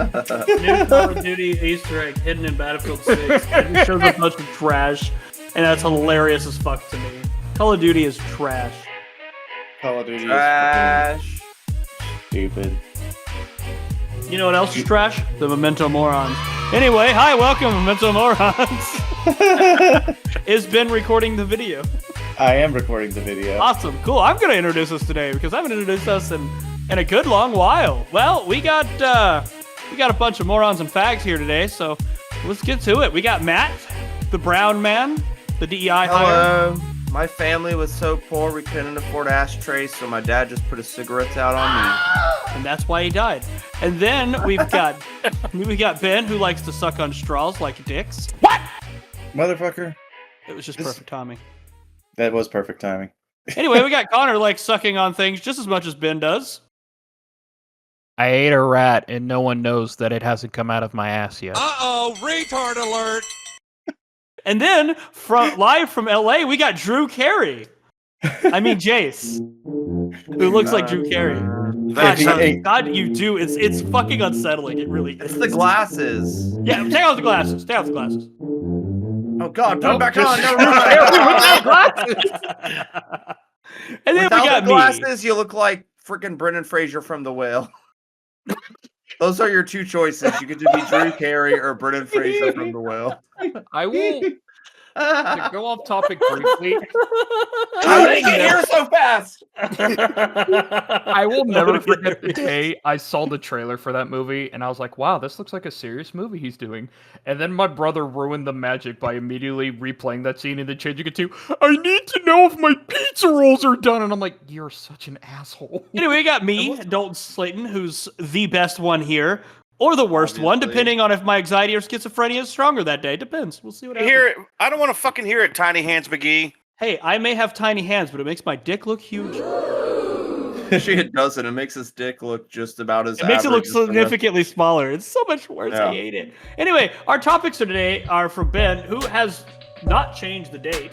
New Call of Duty Easter egg hidden in Battlefield 6. And it shows a bunch of trash, and that's hilarious as fuck to me. Call of Duty is trash. Call of Duty Trash. is stupid. You know what else is trash? The Memento Morons. Anyway, hi, welcome, Memento Morons. Is Ben recording the video? I am recording the video. Awesome, cool. I'm gonna introduce us today because I haven't introduced us in a good long while. Well, we got a bunch of morons and fags here today, so let's get to it. We got Matt, the brown man, the DEI hire. Hello. My family was so poor we couldn't afford ashtrays, so my dad just put his cigarettes out on me. And that's why he died. And then we've got Ben, who likes to suck on straws like dicks. What? Motherfucker. It was just perfect timing. That was perfect timing. Anyway, we got Connor like sucking on things just as much as Ben does. I ate a rat and no one knows that it hasn't come out of my ass yet. Uh-oh, retard alert! And then, live from LA, we got Drew Carey. I mean, Jace. Who looks like Drew Carey. God, you do. It's fucking unsettling. It really is. It's the glasses. Yeah, take off the glasses. Take off the glasses. Oh God, put them back on. No, Without glasses. And then Without we got the glasses, you look like freaking Brendan Fraser from The Whale. Those are your two choices. You get to be Drew Carey or Brendan Fraser from The Whale. I will to go off topic briefly. How did he get here so fast? I will never forget the day I saw the trailer for that movie, and I was like, "Wow, this looks like a serious movie he's doing." And then my brother ruined the magic by immediately replaying that scene and then changing it to, "I need to know if my pizza rolls are done," and I'm like, "You're such an asshole." Anyway, we got me, Dalton Slayton, who's the best one here. Or the worst one, depending on if my anxiety or schizophrenia is stronger that day. Depends. We'll see what happens. I don't want to fucking hear it, Tiny Hands McGee. Hey, I may have tiny hands, but it makes my dick look huge. Actually, it doesn't. It makes his dick look just about as It makes it look average as the rest. significantly smaller. It's so much worse. Yeah. I hate it. Anyway, our topics for today are from Ben, who has not changed the date.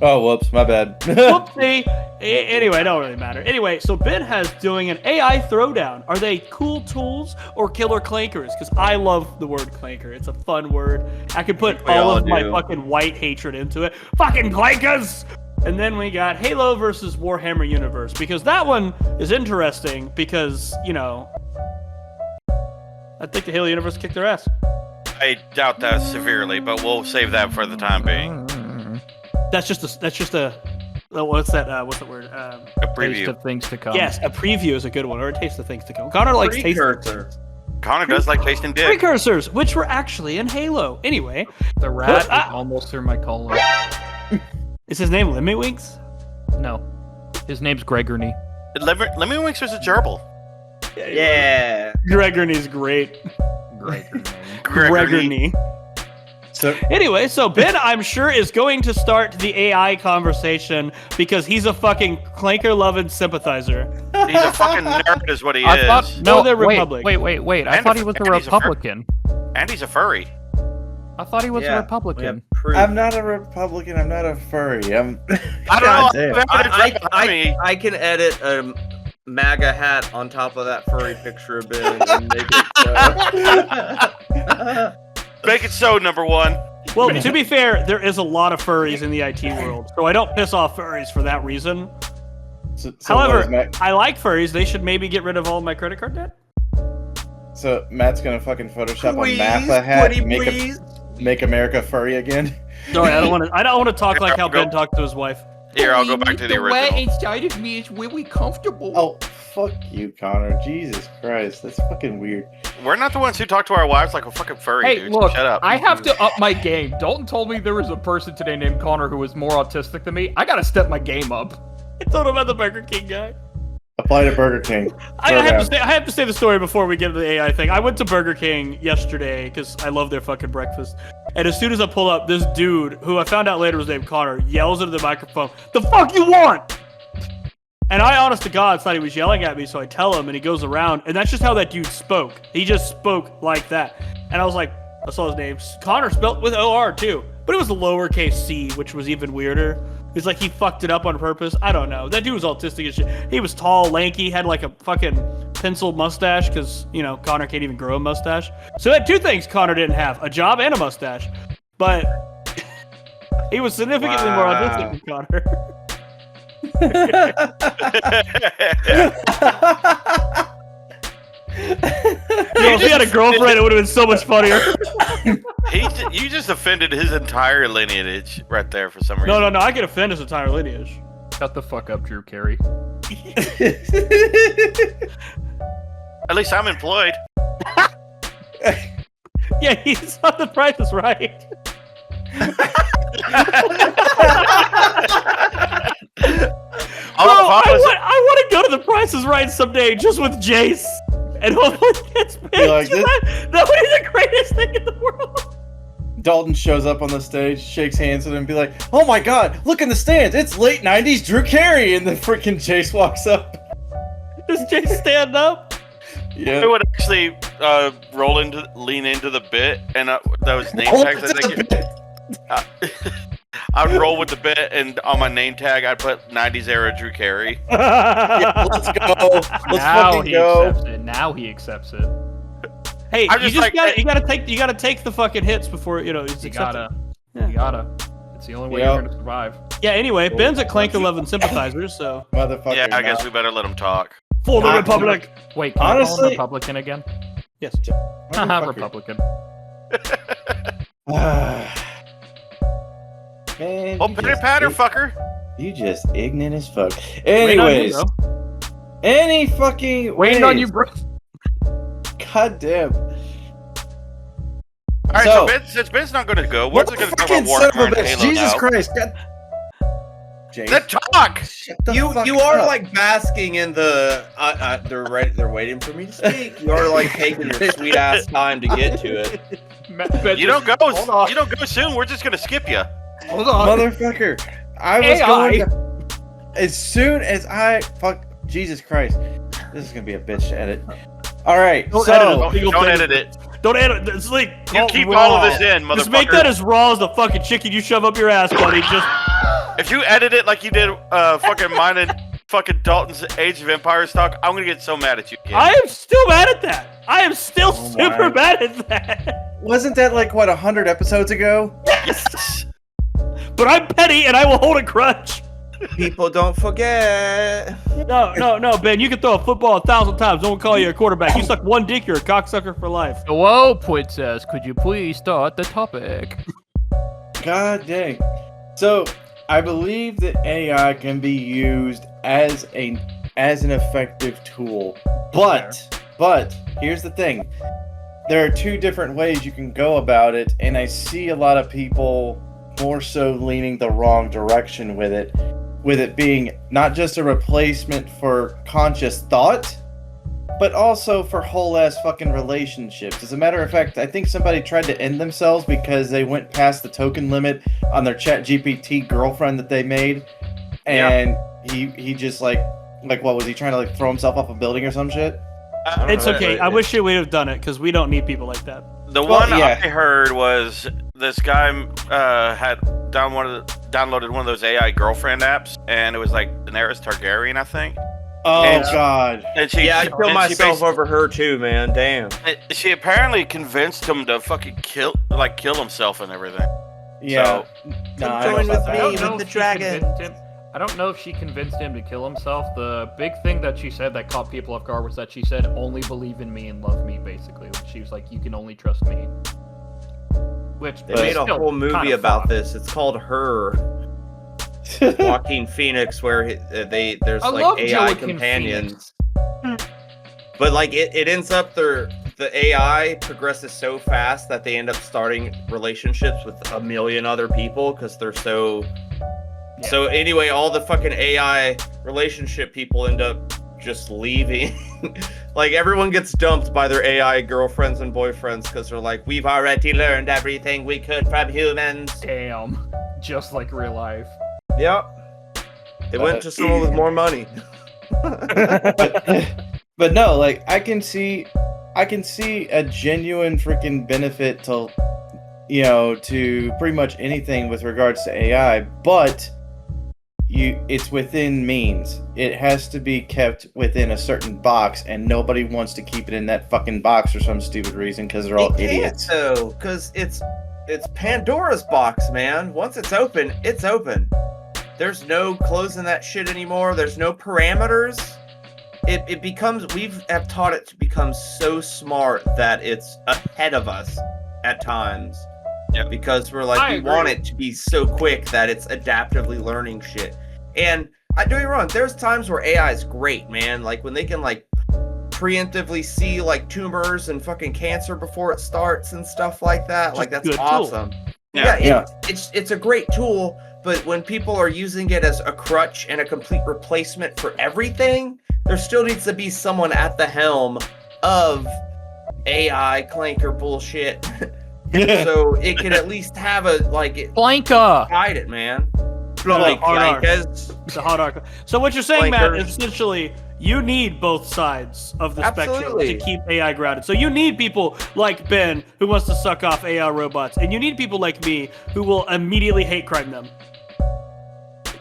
Oh, whoops, my bad. Whoopsie. Anyway, it don't really matter. Anyway, so Ben has doing an AI throwdown. Are they cool tools or killer clankers? Because I love the word clanker. It's a fun word. I could put all of my fucking white hatred into it. Fucking clankers! And then we got Halo versus Warhammer Universe. Because that one is interesting because, you know, I think the Halo Universe kicked their ass. I doubt that severely, but we'll save that for the time being. That's just a what's that? What's the word? A Taste preview. of things to come. Yes, a preview is a good one, or a taste of things to come. Connor likes taste. Connor does like tasting dick. Precursors, which were actually in Halo. Anyway, The rat is almost through my colon. is his name Lemmy-Winks? No, his name's Gregory. Lemmy-Winks was a gerbil. Yeah. Gregory's great. Gregory. So, Anyway, so Ben, I'm sure, is going to start the AI conversation because he's a fucking clanker-loving sympathizer. He's a fucking nerd is what he I is. thought No, they're wait, Republic. Wait. I And thought he was a and he's a fur- Republican. And he's a furry. I thought he was a Republican. I'm not a Republican. I'm not a furry. I'm. I don't know. I can edit a MAGA hat on top of that furry picture of Ben and make it so. Make it so, number one. Well, to be fair, there is a lot of furries in the IT world, so I don't piss off furries for that reason. So However, Matt, I like furries. They should maybe get rid of all my credit card debt. so Matt's gonna fucking Photoshop a MAPA hat, and make America furry again. Sorry, I don't want to talk like how Ben talked to his wife. Here, I'll go back to the original. inside of me is really comfortable. Oh, fuck you, Connor. Jesus Christ, that's fucking weird. We're not the ones who talk to our wives like a fucking furry, Hey, dude. look, Shut up. I have to up my game. Dalton told me there was a person today named Connor who was more autistic than me. I gotta step my game up. I told him about the Burger King guy. Apply to Burger King. I have to say the story before we get to the AI thing. I went to Burger King yesterday because I love their fucking breakfast. And as soon as I pull up, this dude, who I found out later was named Connor, yells into the microphone, "The fuck you want?" And I, honest to God, thought he was yelling at me, so I tell him, and he goes around, and that's just how that dude spoke. He just spoke like that. And I was like, I saw his name. Connor spelled with O-R, too. But it was the lowercase c, which was even weirder. It's like he fucked it up on purpose. I don't know. That dude was autistic as shit. He was tall, lanky, had like a fucking pencil mustache because, you know, Connor can't even grow a mustache. So he had two things Connor didn't have, a job and a mustache. But he was significantly more autistic than Connor. If he had a girlfriend, it would have been so much funnier. You just offended his entire lineage right there for some reason. No, I can offend his entire lineage. Shut the fuck up, Drew Carey. At least I'm employed. Yeah, he's on The Price is Right. I want to go to The Price is Right someday just with Jace. And hopefully gets paid. Like that would be the greatest thing in the world. Dalton shows up on the stage, shakes hands with him, and be like, "Oh my God, look in the stands! It's late '90s Drew Carey!" And then freaking Jace walks up. Does Jace stand up? Yeah. I would actually lean into the bit, and those name tags. I'd roll with the bit, and on my name tag, I'd put '90s era Drew Carey. Yeah, let's go. Let's fucking go. Accepts it. Now he accepts it. Hey, I'm you just like, you gotta take the fucking hits before you know. You gotta. It's the only way Yep. you're gonna survive. Yeah. Anyway, Ben's at Clank 11 sympathizers, so Motherfucker. Yeah, I guess we better let him talk. for the Republic. Wait, can I call him Honestly- Republican again? Yes. Haha, Motherfucker. Republican. Man, Oh, you pitter just patter, ig- fucker. You just ignorant as fuck. Waiting on you, Anyways, bro. any fucking Waiting on ways. you, bro. God damn. All right, So- since Ben's not going to go, we're just going to talk about Fucking son of Warhammer a and bitch. Halo Jesus now. Christ. God. Jace, Then talk. shut the You fuck are up. like basking in the. They're ready. They're waiting for me to speak. You are like taking your sweet ass time to get to it. You don't go. Hold on. You don't go soon. We're just going to skip you. Hold on. Motherfucker. I was AI. going to, as soon as I fuck Jesus Christ. This is gonna be a bitch to edit. Alright, Don't so edit it. Single Don't thing. edit it. Don't edit. It's like You keep all of this in, Just make that motherfucker. as raw as the fucking chicken you shove up your ass, buddy. Just If you edit it like you did fucking mine and fucking Dalton's Age of Empires talk, I'm going to get so mad at you again. I am still mad at that. I am still Oh super my. mad at that. wasn't that like what 100 episodes ago? Yes. But I'm petty and I will hold a grudge. People don't forget. No, Ben. You can throw a football 1,000 times. No one call you a quarterback. You suck one dick, you're a cocksucker for life. Hello, princess. Could you please start the topic? God dang. So I believe that AI can be used as an effective tool. But here's the thing. There are two different ways you can go about it, and I see a lot of people more so leaning the wrong direction with it being not just a replacement for conscious thought, but also for whole ass fucking relationships. As a matter of fact, I think somebody tried to end themselves because they went past the token limit on their ChatGPT girlfriend that they made, and he just like what was he trying to like throw himself off a building or some shit? It's okay. I wish we would have done it because we don't need people like that. The Well, one yeah. I heard was this guy had downloaded one of those AI girlfriend apps, and it was like Daenerys Targaryen, I think. Oh And- God. And she, Yeah, I'd and kill she myself over her too, man. Damn. She apparently convinced him to fucking kill himself and everything. Yeah. Come Nah, I join don't with know me. about with know the if she dragon. convinced him- I don't know if she convinced him to kill himself. The big thing that she said that caught people off guard was that she said, "Only believe in me and love me." Basically, she was like, "You can only trust me." Which They But made a still whole movie kinda about fucked. this. It's called Her. that. Joaquin Phoenix, where there's I like love AI Joaquin companions. But like it ends up the AI progresses so fast that they end up starting relationships with a million other people because they're so. Yeah. So anyway, all the fucking AI relationship people end up just leaving. Like everyone gets dumped by their AI girlfriends and boyfriends because they're like, we've already learned everything we could from humans. Damn, just like real life. Yep. They went to someone with more money. but no, like I can see a genuine freaking benefit to to pretty much anything with regards to AI, but it's within means. It has to be kept within a certain box, and nobody wants to keep it in that fucking box for some stupid reason because they're all idiots. Though, because it's Pandora's box, man. Once it's open, it's open. There's no closing that shit anymore. There's no parameters. It becomes, have taught it to become so smart that it's ahead of us at times. Yeah. Because we're like, we want it to be so quick that it's adaptively learning shit. And I don't get me wrong, there's times where AI is great, man. Like when they can like preemptively see like tumors and fucking cancer before it starts and stuff like that. Like that's awesome. It's a great tool, but when people are using it as a crutch and a complete replacement for everything, there still needs to be someone at the helm of AI clanker bullshit. So it can at least have a Blanca. Guide it, man. It's a hard arc. So what you're saying, Matt, is essentially you need both sides of the spectrum to keep AI grounded. So you need people like Ben who wants to suck off AI robots, and you need people like me who will immediately hate crime them.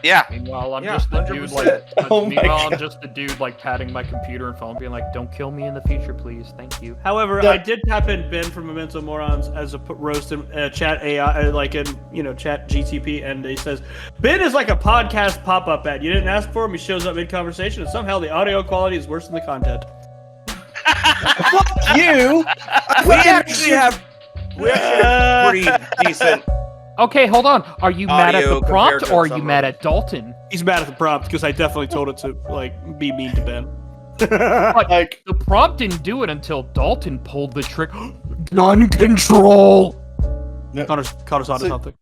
Yeah. Meanwhile, I'm just the dude 100%. I'm just the dude like patting my computer and phone, being like, "Don't kill me in the future, please. Thank you." However, I did tap in Ben from Memento Morons as a roast in chat AI, like in chat GTP, and he says Ben is like a podcast pop-up ad. You didn't ask for him. He shows up mid conversation, and somehow the audio quality is worse than the content. Fuck you! We actually have pretty decent. Okay, hold on. Are you mad at Audio the prompt compared to or are you some mad of- at Dalton? He's mad at the prompt because I definitely told it to be mean to Ben. But Like, the prompt didn't do it until Dalton pulled the trick. Gun control. Caught us onto something.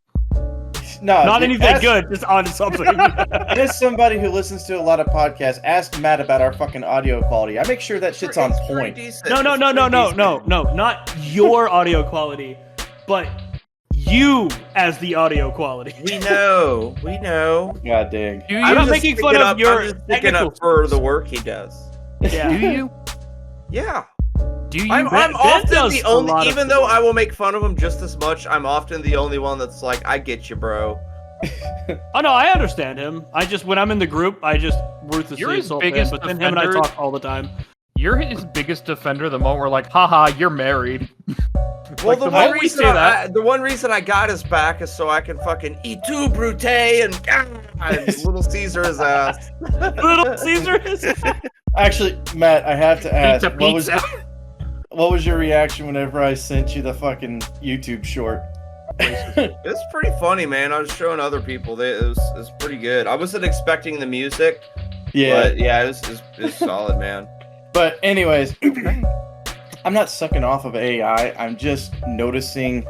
no, Not dude, anything good, just onto something. As somebody who listens to a lot of podcasts, ask Matt about our fucking audio quality. I make sure that shit's on point. No, not your audio quality, but you as the audio quality. We know. God dang. Do you? I'm not making fun of your I'm just picking technical up for the work he does. Yeah. Do you? Yeah. Do you? I'm Ben often does the a lot only, of even though I will make fun of him just as much, I'm often the only one that's like, I get you, bro. Oh no, I understand him. When I'm in the group, I just ruthlessly You're his insult him, biggest but then him and I offender. talk all the time. You're his biggest defender the moment we're like, haha, you're married. Well, Like, the moment we say that- the one reason I got his back is so I can fucking eat too, Brute, and Little Caesar his ass. Little Caesar is. Actually, Matt, I have to ask, Pizza. what was your reaction whenever I sent you the fucking YouTube short? It's pretty funny, man. I was showing other people. It was pretty good. I wasn't expecting the music, Yeah. but yeah, it was solid, man. But anyways, I'm not sucking off of AI. I'm just noticing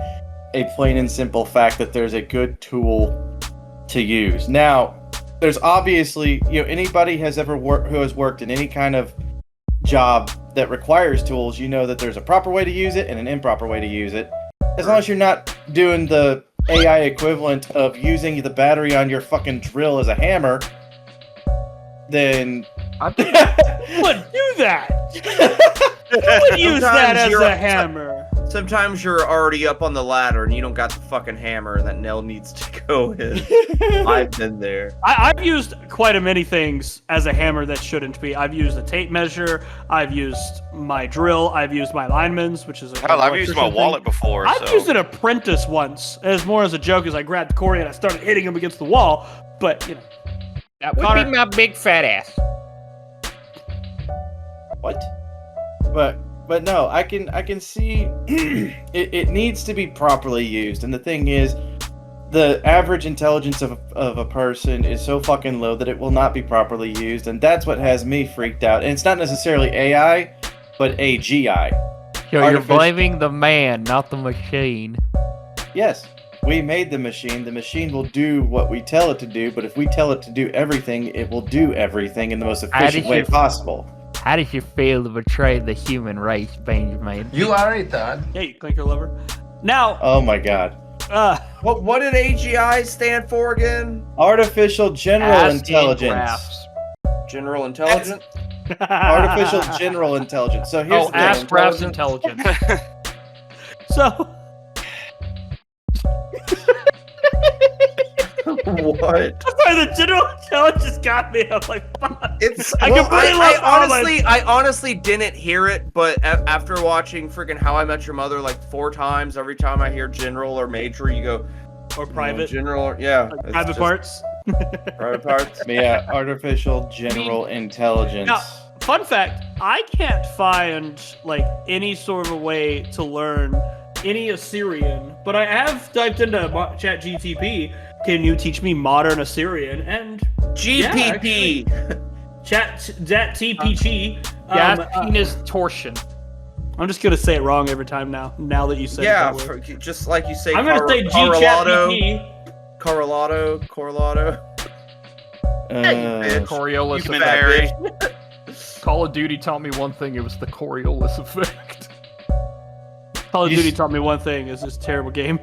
a plain and simple fact that there's a good tool to use. Now, there's obviously, anybody who has worked in any kind of job that requires tools, you know that there's a proper way to use it and an improper way to use it. As long as you're not doing the AI equivalent of using the battery on your fucking drill as a hammer, then Would do that. Who would use that as a hammer? Sometimes you're already up on the ladder and you don't got the fucking hammer and that nail needs to go in. I've been there. I've used quite a many things as a hammer that shouldn't be. I've used a tape measure. I've used my drill. I've used my lineman's, which is a Hell, I've used my wallet before. I've used an apprentice once, as more as a joke, as I grabbed Corey and I started hitting him against the wall. But That would be my big fat ass. what? But no, I can see it needs to be properly used. And the thing is, the average intelligence of a person is so fucking low that it will not be properly used, and that's what has me freaked out. And it's not necessarily AI, but AGI. You're blaming the man, not the machine. Yes, we made the machine. The machine will do what we tell it to do, but if we tell it to do everything, it will do everything in the most efficient way possible. How did you feel to betray the human race, Benjamin? You already thought. yeah, you clinker lover. Now, Oh my god. What did AGI stand for again? Artificial General Ass and Intelligence. graphs. General Intelligence? Artificial General Intelligence. So here's the ass thing. graphs intelligence. So What? Sorry, the general challenge just got me. I'm like, fuck. It's. I well, completely lost all my- I honestly didn't hear it, but after watching freaking How I Met Your Mother like 4 times, every time I hear general or major, you go Or private. general. Yeah. Like it's private just parts. Private parts. But yeah, artificial general intelligence. Now, fun fact, I can't find like any sort of a way to learn any Assyrian, but I have typed into ChatGTP, can you teach me modern Assyrian? And GPP. ChatGPT. Gas penis torsion. I'm just gonna say it wrong every time now. Now that you said Yeah, it that way. just like you say. I'm gonna say GChatGPT. Correlato. bitch. Coriolis You effect. fat bitch. Call of Duty taught me one thing. It was the Coriolis effect. Call of Duty taught me one thing: is this terrible game.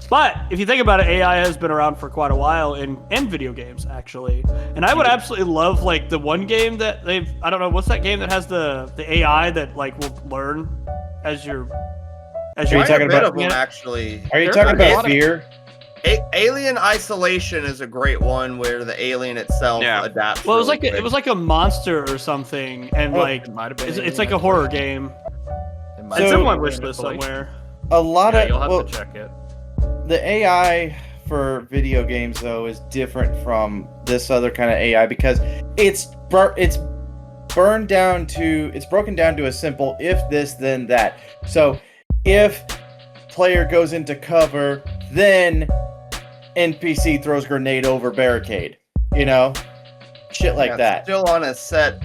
But if you think about it, AI has been around for quite a while in video games, actually. And I would absolutely love like the one game that I don't know, what's that game that has the AI that like will learn as you're Quite talking a bit about- of them, actually. Are you There's talking a about lot of- fear? Alien Isolation is a great one where the alien itself adapts. Well, it was really like it was like a monster or something, and like It might have been. it's like a horror game. It might It's So- in my have wish been list Isolation. somewhere. A lot Yeah, of you'll have well, to check it. the AI for video games though is different from this other kind of AI because it's broken down to a simple if this then that. So if player goes into cover, then NPC throws grenade over barricade. You know, shit like that. Still on a set.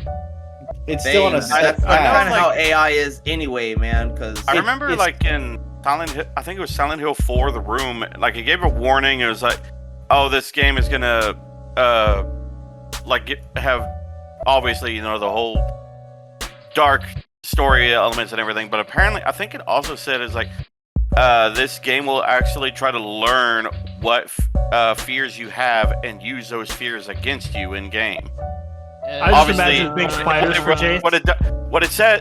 It's still on a vein. set. That's path. kind of how AI is anyway, man. Because I remember it's- like in Silent Hill, I think it was Silent Hill 4, The Room, like it gave a warning. It was like, oh, this game is gonna have obviously, you know, the whole dark story elements and everything, but apparently I think it also said is like this game will actually try to learn what fears you have and use those fears against you in game. I just Obviously, imagine big spiders for Jace.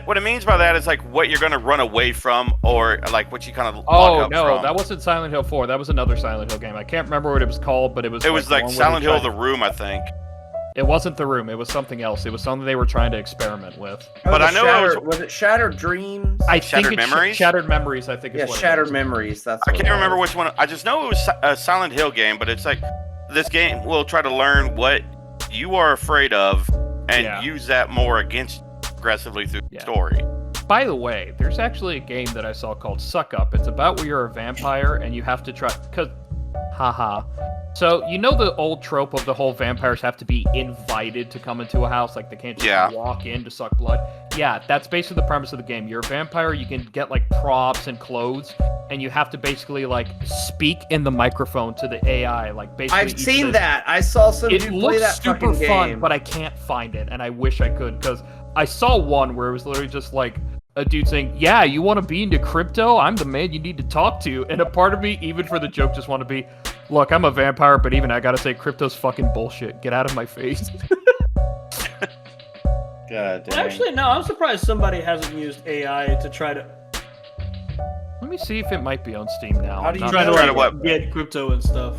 What it means by that is like what you're going to run away from, or like what you kind of lock Oh up no, from. that wasn't Silent Hill 4. That was another Silent Hill game. I can't remember what it was called, but it was. It was like one where Silent they Hill: tried- The Room, I think. It wasn't The Room. It was something else. It was something they were trying to experiment with. But I know it was it Shattered Dreams? I Shattered think it's Memories? Shattered Memories. I think. Yeah, Is what Shattered it is. Memories. That's. I what can't it remember was. which one. I just know it was a Silent Hill game, but it's like this game will try to learn what you are afraid of and Yeah. use that more against you aggressively through the Yeah. story. By the way, there's actually a game that I saw called Suck Up. It's about where you're a vampire and you have to try. Haha. So, you know the old trope of the whole vampires have to be invited to come into a house? Like, they can't just walk in to suck blood? Yeah, that's basically the premise of the game. You're a vampire, you can get, like, props and clothes, and you have to basically, like, speak in the microphone to the AI. Like, basically. I've seen that. I saw some It dude play looks that super fucking fun, game. but I can't find it, and I wish I could, because I saw one where it was literally just, like, a dude saying, yeah, you want to be into crypto? I'm the man you need to talk to. And a part of me, even for the joke, just want to be, look, I'm a vampire, but even I gotta say, crypto's fucking bullshit. Get out of my face. God dang. Actually, no, I'm surprised somebody hasn't used AI to try to Let me see if it might be on Steam now. How do you I'm try not to Try like to what? get crypto and stuff.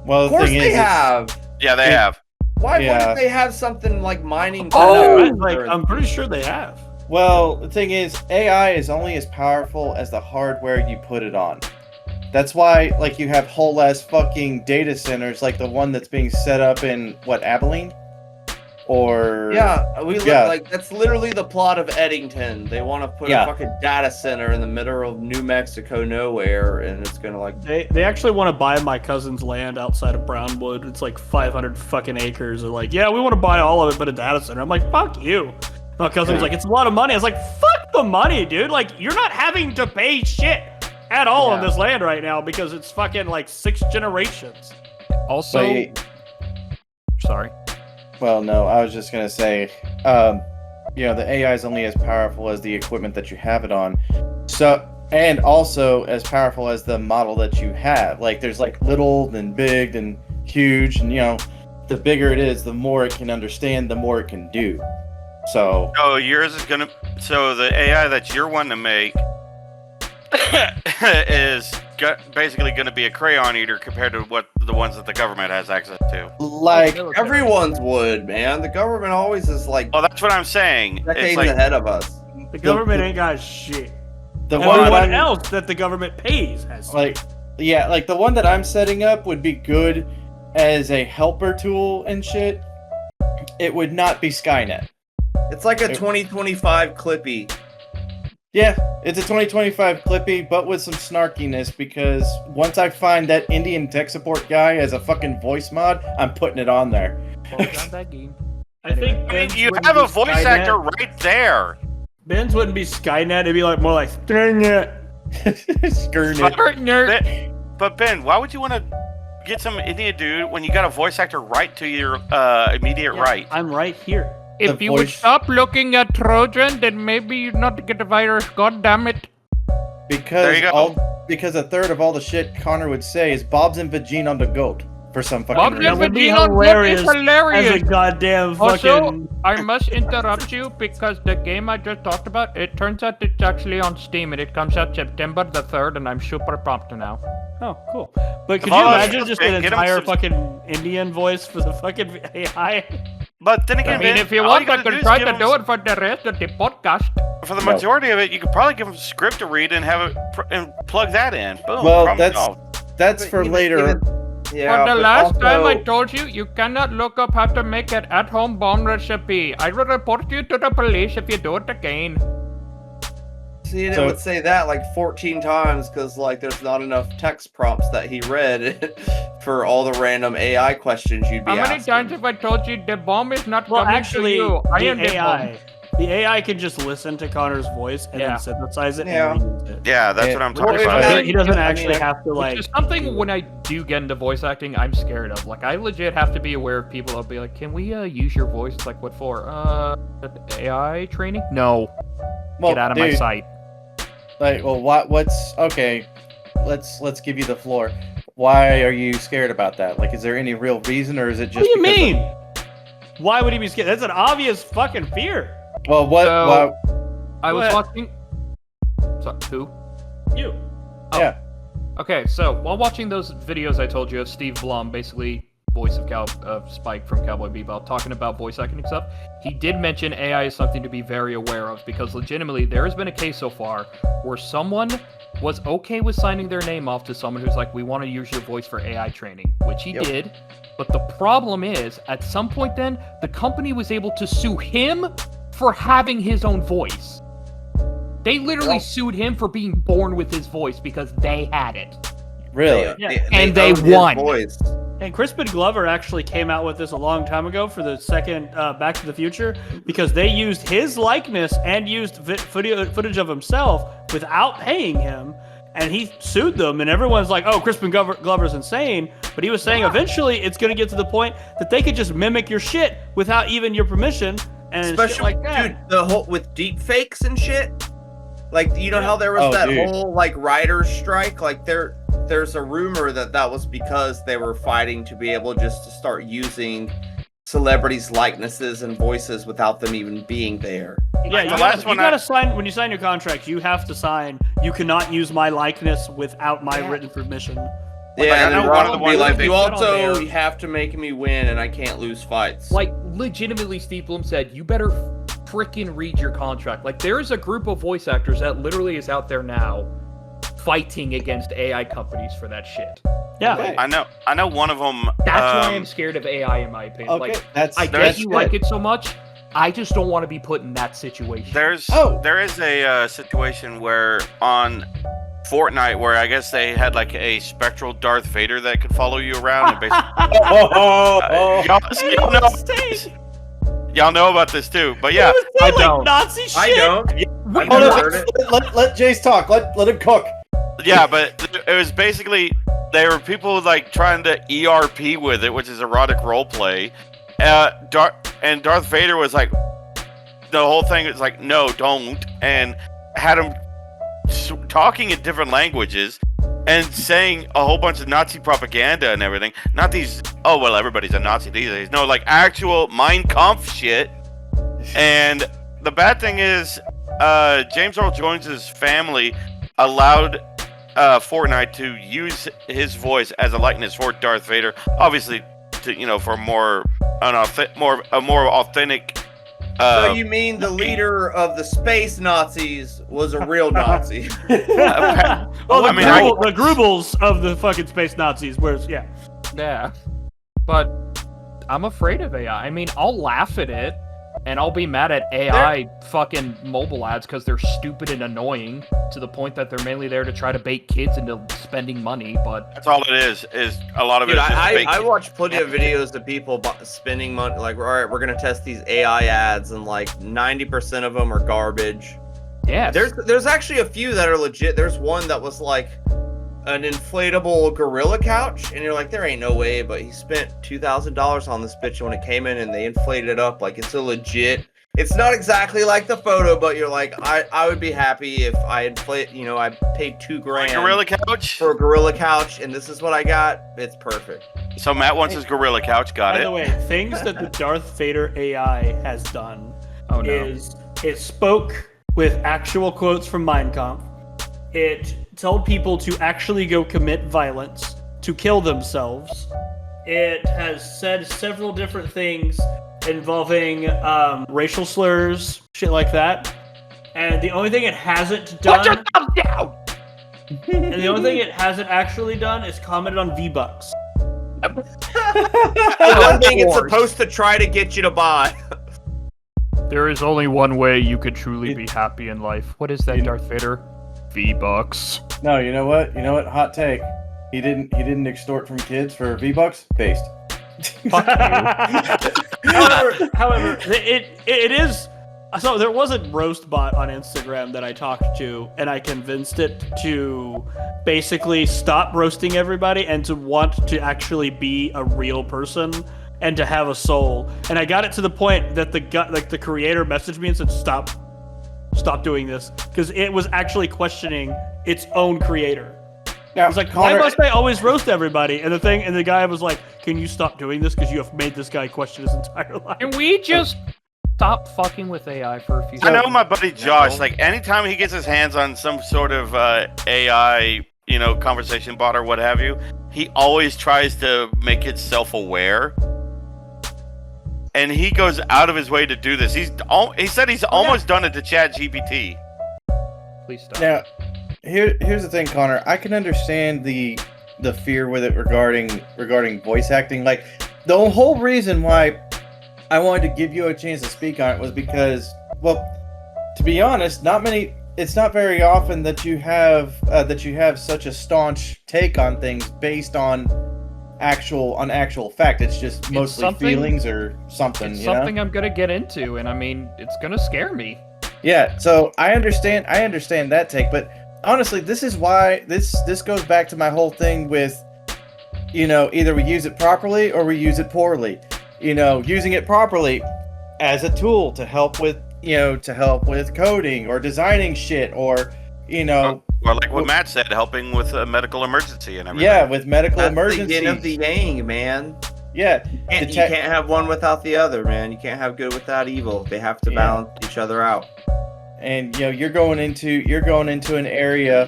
Well, Of the course thing they is, have. Yeah, they It- have. Why Yeah. wouldn't they have something like mining? Oh, like I'm pretty sure they have. well, the thing is, AI is only as powerful as the hardware you put it on. That's why, like, you have whole ass fucking data centers, like the one that's being set up in what, Abilene, or Yeah, Yeah. like that's literally the plot of Eddington. They want to put Yeah. a fucking data center in the middle of New Mexico nowhere, and it's gonna like. They actually want to buy my cousin's land outside of Brownwood. It's like 500 fucking acres. They're like, yeah, we want to buy all of it, but a data center. I'm like, fuck you. My cousin was like, it's a lot of money. I was like, fuck the money, dude. Like, you're not having to pay shit at all on Yeah. this land right now because it's fucking like 6 generations. Also, Wait. sorry. Well, no, I was just gonna say, you know, the AI is only as powerful as the equipment that you have it on. So, and also as powerful as the model that you have. Like, there's like little and big and huge, and you know, the bigger it is, the more it can understand, the more it can do. So, Oh, yours is gonna. So the AI that you're wanting to make is basically going to be a crayon eater compared to what the ones that the government has access to. Like, Everyone's would, man. The government always is like Oh, that's what I'm saying. decades It's like, ahead of us. The government ain't got shit. the one that Everyone I'm, else that the government pays has. like, yeah, like the one that I'm setting up would be good as a helper tool and shit. It would not be Skynet. It's like a 2025 Clippy. Yeah, it's a 2025 Clippy, but with some snarkiness, because once I find that Indian tech support guy as a fucking voice mod, I'm putting it on there. I think I mean, Ben's you wouldn't have be a voice Skynet. actor right there. Ben's wouldn't be Skynet. It'd be like more like dang it. Skynet. But Ben, why would you want to get some Indian dude when you got a voice actor right to your immediate right? I'm right here. If The you would voice- stop looking at Trojan, then maybe you'd not get the virus. God damn it. There Because you go. because a third of all the shit Connor would say is Bob's and Vagine on the goat for some fucking Bob's reason. That would be Vagina on hilarious. Goat is hilarious. As a goddamn Also, fucking. I must interrupt you because the game I just talked about, it turns out it's actually on Steam and it comes out September the 3rd and I'm super pumped now. Oh, cool. But could Oh, you that's imagine just good. an Get him entire some- fucking Indian voice for the fucking AI? But then I again, mean, Ben, if you all want, I gotta can do is try give to him do it for the rest of the podcast. For the No. majority of it, you could probably give him a script to read and have it and plug that in. Boom. Well, problem that's solved. that's for later. Yeah, For the but last time I also- told you, you cannot look up how to make an at-home bomb recipe. I will report you to the police if you do it again. See, and So- it would say that like 14 times because like there's not enough text prompts that he read for all the random AI questions you'd be How many asking. times have I told you the bomb is not Well, coming actually, to you? I am the the bomb. AI. The AI can just listen to Connor's voice and Yeah. then synthesize it Yeah. and reuse it. Yeah, that's Yeah. what I'm Well, talking if about. I- He doesn't I actually mean, have to like. Which is something when I do get into voice acting, I'm scared of. Like, I legit have to be aware of people. I'll be like, can we use your voice? It's like, what for? AI training? No. Well, Get out of my dude, sight. Like, well, what's okay? Let's give you the floor. Why are you scared about that? Like, is there any real reason, or is it just? What do you because of- mean? Why would he be scared? That's an obvious fucking fear. well, what? So- why, I Go was ahead. watching. So, who? You. yeah. Okay, so while watching those videos I told you of Steve Blum, basically voice of Spike from Cowboy Bebop, talking about voice acting and stuff, he did mention AI is something to be very aware of because legitimately there has been a case so far where someone was okay with signing their name off to someone who's like, we want to use your voice for AI training, which he Yep. did. But the problem is, at some point then, the company was able to sue him for having his own voice. They literally Well- sued him for being born with his voice because they had it. Really? Yeah. And they own his won. Voice. And Crispin Glover actually came out with this a long time ago for the second Back to the Future because they used his likeness and used footage of himself without paying him, and he sued them. And everyone's like, "Oh, Crispin Glover's insane," but he was saying eventually it's going to get to the point that they could just mimic your shit without even your permission and shit Especially, like that. dude, the whole with deep fakes and shit. Like, you know how there was Oh, that dude. whole like writer's strike? Like, there's a rumor that was because they were fighting to be able just to start using celebrities' likenesses and voices without them even being there. Yeah, The last one you gotta sign when you sign your contract. You have to sign. You cannot use my likeness without my written permission. Yeah, I and know then one Rob of the would be ones like, that you they put on also there- have to make me win, and I can't lose fights. Like, legitimately, Steve Blum said, you better freaking read your contract. Like, there is a group of voice actors that literally is out there now fighting against AI companies for that shit. Yeah. Okay. I know one of them. That's why I'm scared of AI, in my opinion. Okay, Like, that's I There's- get you like it so much, I just don't want to be put in that situation. There is a situation where on Fortnite where I guess they had like a spectral Darth Vader that could follow you around and basically y'all know about this too. But yeah, I don't. Nazi shit. I don't. I've Hold never on, heard it. let Jace talk. Let him cook. yeah, but it was basically there were people like trying to ERP with it, which is erotic roleplay. And Darth Vader was like, the whole thing is like, no, don't, and had him talking in different languages and saying a whole bunch of Nazi propaganda and everything. Not these, oh, well, everybody's a Nazi these days. No, like actual Mein Kampf shit. And the bad thing is, James Earl Jones's family allowed Fortnite to use his voice as a likeness for Darth Vader, obviously, for a more authentic. So you mean the leader of the space Nazis was a real Nazi? Well, the Grubels of the fucking space Nazis, yeah. Yeah. But I'm afraid of AI. I mean, I'll laugh at it, and I'll be mad at AI fucking mobile ads because they're stupid and annoying to the point that they're mainly there to try to bait kids into spending money, but... That's all it is a lot of Dude, it is just fake. I watch plenty of videos of people spending money, like, all right, we're going to test these AI ads, and like 90% of them are garbage. Yeah. There's actually a few that are legit. There's one that was like an inflatable gorilla couch, and you're like, there ain't no way, but he spent $2,000 on this bitch when it came in, and they inflated it up like it's a legit. It's not exactly like the photo, but you're like, I would be happy if I I paid $2,000 gorilla couch for a gorilla couch, and this is what I got. It's perfect. So Matt wants his gorilla couch. Got By it. the way, things that the Darth Vader AI has done Oh, no. is it spoke with actual quotes from Mein Kampf. It told people to actually go commit violence, to kill themselves. It has said several different things involving racial slurs, shit like that. And the only thing it hasn't done... Put your thumb down! And the only thing it hasn't actually done is commented on V-Bucks. The one thing it's supposed to try to get you to buy. There is only one way you could truly be happy in life. What is that, Darth Vader? V-Bucks. No, you know what? Hot take. He didn't extort from kids for V-Bucks? Based. However, it is. So there was a roast bot on Instagram that I talked to, and I convinced it to basically stop roasting everybody and to want to actually be a real person and to have a soul. And I got it to the point that the creator messaged me and said, "Stop doing this," because it was actually questioning its own creator. Now, I was like, why must I always roast everybody? And the guy was like, can you stop doing this? Because you have made this guy question his entire life. Can we just stop fucking with AI for a few I seconds? know my buddy Josh, like anytime he gets his hands on some sort of AI, conversation bot or what have you, he always tries to make it self-aware. And he goes out of his way to do this. He said he's almost done it to ChatGPT. Please stop. Now, here's the thing, Connor. I can understand the fear with it regarding voice acting. Like, the whole reason why I wanted to give you a chance to speak on it was because, well, to be honest, it's not very often that you have such a staunch take on things based on actual fact. It's just mostly feelings or something. It's something I'm gonna get into, and I mean, it's gonna scare me. Yeah, so I understand that take, but honestly, this is why this goes back to my whole thing with, either we use it properly or we use it poorly. Using it properly as a tool to help with coding or designing shit or, Or like what Matt said, helping with a medical emergency and everything. Yeah, with medical emergencies. The yin of the yang, man. Yeah. You can't have one without the other, man. You can't have good without evil. They have to balance each other out. And you're going into an area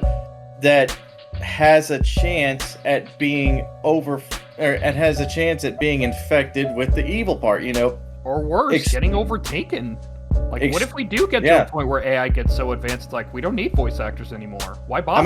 that has a chance at being infected with the evil part, Or worse, getting overtaken. Like, what if we do get to a point where AI gets so advanced, like, we don't need voice actors anymore? Why bother?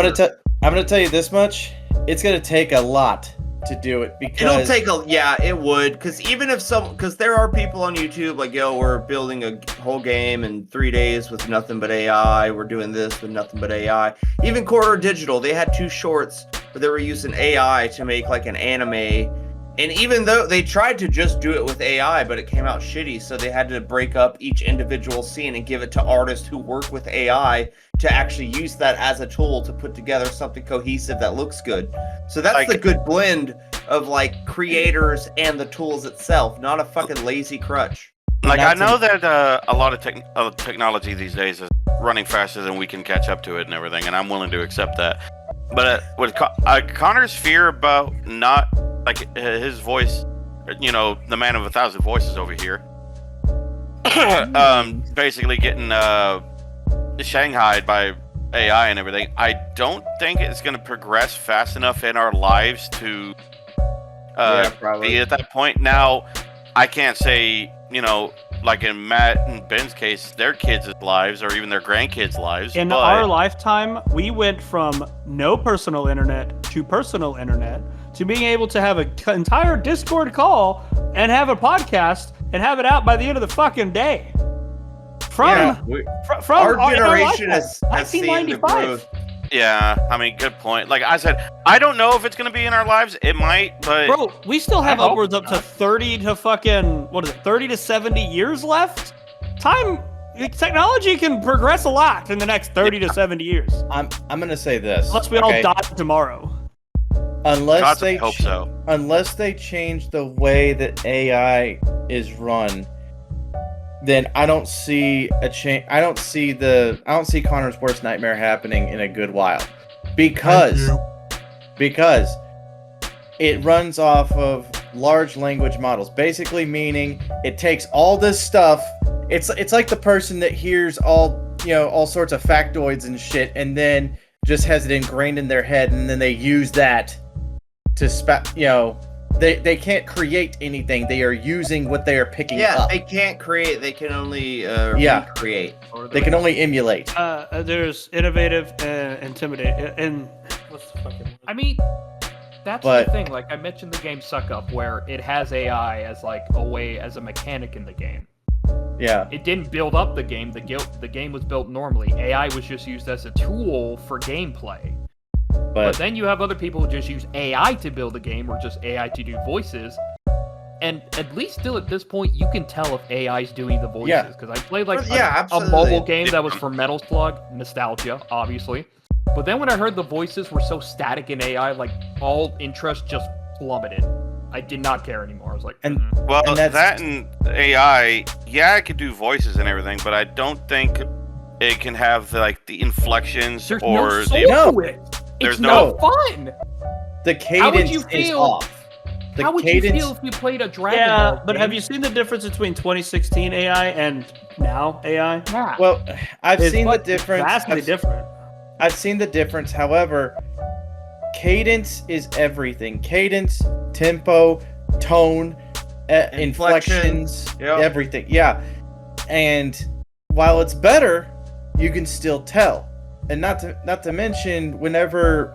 I'm gonna tell you this much. It's gonna take a lot to do it because it would, because there are people on YouTube like, yo, we're building a whole game in 3 days with nothing but AI. We're doing this with nothing but AI. Even Quarter Digital, they had 2 shorts where they were using AI to make like an anime. And even though they tried to just do it with AI, but it came out shitty, so they had to break up each individual scene and give it to artists who work with AI to actually use that as a tool to put together something cohesive that looks good. So that's the good blend of like creators and the tools itself, not a fucking lazy crutch. Like, I know that a lot of technology these days is running faster than we can catch up to it and everything, and I'm willing to accept that. But with Connor's fear about not, like, his voice, the man of 1,000 voices over here, basically getting shanghaied by AI and everything, I don't think it's going to progress fast enough in our lives to probably be at that point. Now, I can't say, like in Matt and Ben's case, their kids' lives or even their grandkids' lives. In our lifetime, we went from no personal internet to personal internet to being able to have an entire Discord call and have a podcast and have it out by the end of the fucking day. From our generation has seen the 1995. growth. Yeah, I mean, good point. Like I said, I don't know if it's going to be in our lives. It might, but Bro, we still have I hope upwards up to 30 to fucking 30 to 70 years left. Technology can progress a lot in the next 30 to 70 years. I'm gonna say this. Unless we all die tomorrow. Unless they hope so. Unless they change the way that AI is run, then I don't see a change. I don't see Connor's worst nightmare happening in a good while, because it runs off of large language models, basically meaning it takes all this stuff. It's like the person that hears all sorts of factoids and shit, and then just has it ingrained in their head, and then they use that to they can't create anything. They are using what they are picking up. Yeah, they can't create. They can only recreate. They can only emulate. There's innovative and intimidate and what's the fucking word? I mean, that's the thing. Like I mentioned, the game Suck Up, where it has AI as like as a mechanic in the game. Yeah. It didn't build up the game. The game was built normally. AI was just used as a tool for gameplay. But then you have other people who just use AI to build a game or just AI to do voices. And at least still at this point, you can tell if AI's doing the voices. Because I played a mobile game that was for Metal Slug, nostalgia, obviously. But then when I heard the voices were so static in AI, like all interest just plummeted. I did not care anymore. I was like, that and AI, yeah, it could do voices and everything, but I don't think it can have the inflections there's or no soul to it. There's it's no fun. The cadence is off. How would you feel if you played a Dragon Ball Yeah, game? but have you seen the difference between 2016 AI and now AI? Yeah. Well, I've seen the difference. Vastly different. I've seen the difference. However, cadence is everything. Cadence, tempo, tone, inflections, everything. Yeah. And while it's better, you can still tell. And not to mention whenever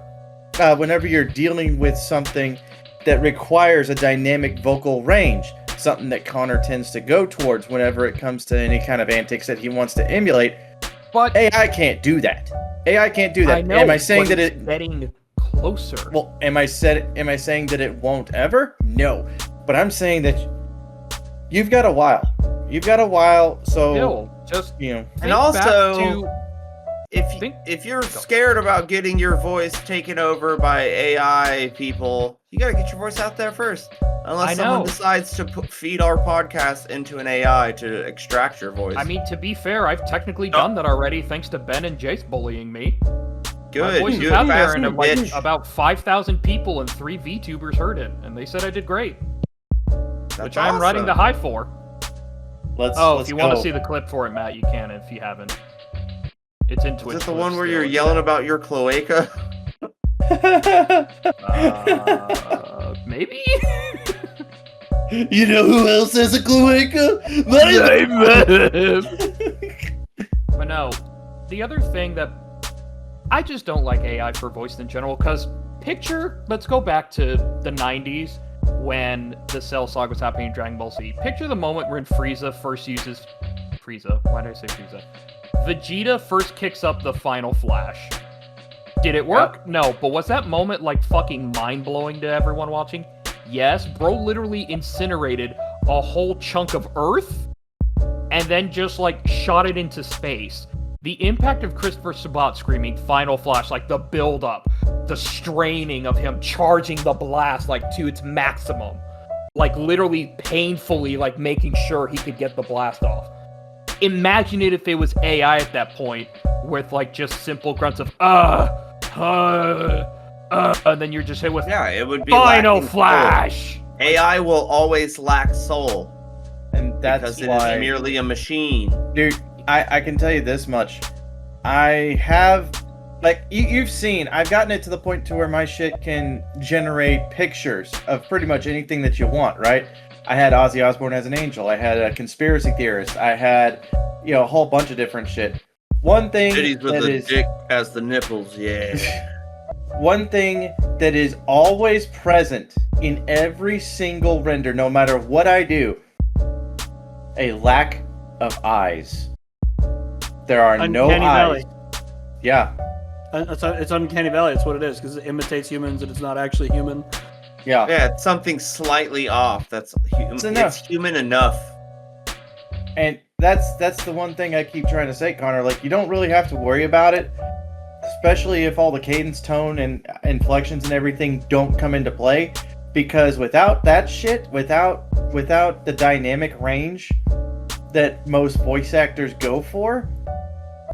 you're dealing with something that requires a dynamic vocal range, something that Connor tends to go towards whenever it comes to any kind of antics that he wants to emulate. But AI can't do that. AI can't do that. I know, am I saying that it's getting closer? Well, am I saying that it won't ever? No. But I'm saying that you've got a while. So Still, just And also, if you're scared about getting your voice taken over by AI people, you gotta get your voice out there first. Unless someone decides to feed our podcast into an AI to extract your voice. I mean, to be fair, I've technically done that already, thanks to Ben and Jace bullying me. Good. My voice is out there, and about 5,000 people and 3 VTubers heard it, and they said I did great. Which I'm riding the high for. Let's if you want to see the clip for it, Matt, you can if you haven't. It's in Twitch. Is it the one where you're yelling about your cloaca? Maybe? You know who else has a cloaca? But no, the other thing that I just don't like AI for voice in general, because let's go back to the 90s when the Cell Saga was happening in Dragon Ball Z. Picture the moment when Frieza first uses... Why did I say Frieza? Vegeta first kicks up the Final Flash. Did it work? Yep. No, but was that moment fucking mind-blowing to everyone watching? Yes, bro literally incinerated a whole chunk of Earth and then just shot it into space. The impact of Christopher Sabat screaming Final Flash, the build-up, the straining of him charging the blast to its maximum. Literally painfully making sure he could get the blast off. Imagine it if it was AI at that point with just simple grunts of and then you're just hit with it would be Final Flash. Soul. AI will always lack soul, and that's because why it is merely a machine. Dude, I can tell you this much: I have Like you've seen, I've gotten it to the point to where my shit can generate pictures of pretty much anything that you want, right? I had Ozzy Osbourne as an angel. I had a conspiracy theorist. I had, a whole bunch of different shit. One thing Titties with that the is dick as the nipples, yeah. one thing that is always present in every single render, no matter what I do, a lack of eyes. There are no Uncanny eyes. Valley. Yeah. It's Uncanny Valley. That's what it is, because it imitates humans and it's not actually human. Yeah. Yeah, it's something slightly off. It's human enough. And that's the one thing I keep trying to say, Connor. Like, you don't really have to worry about it, especially if all the cadence, tone, and inflections and everything don't come into play. Because without that shit, without the dynamic range that most voice actors go for,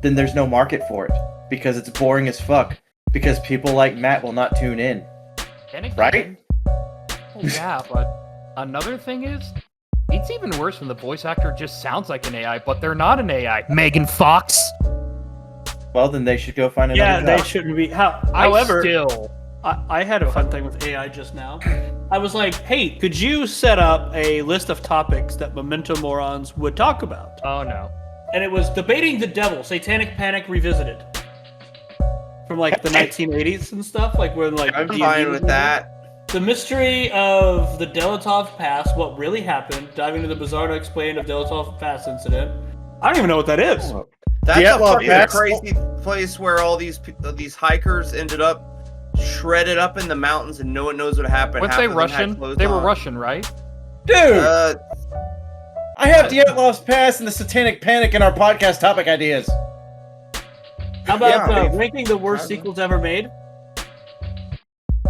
then there's no market for it. Because it's boring as fuck. Because people like Matt will not tune in. And again, Right? well, yeah, but another thing is, it's even worse when the voice actor just sounds like an AI, but they're not an AI. Megan Fox. Well, then they should go find another Yeah, job. they shouldn't be. However, still. I had a fun thing with AI just now. I was like, hey, could you set up a list of topics that Memento morons would talk about? Oh no. And it was debating the devil, Satanic Panic Revisited. From like the 1980s and stuff, like where like I'm D&D fine was with made. that. The mystery of the Delatov Pass, what really happened, diving into the bizarre to explain of Delatov Pass incident. I don't even know what that is. That's Yeah, a well, fucking that's- crazy place where all these hikers ended up shredded up in the mountains and no one knows what happened. Weren't Half they of them had Russian? clothes They were on. Russian, right? Dude! Uh, I have Dyatlov Pass and the Satanic Panic in our podcast topic ideas. How about Yeah, ranking the worst sequels ever made?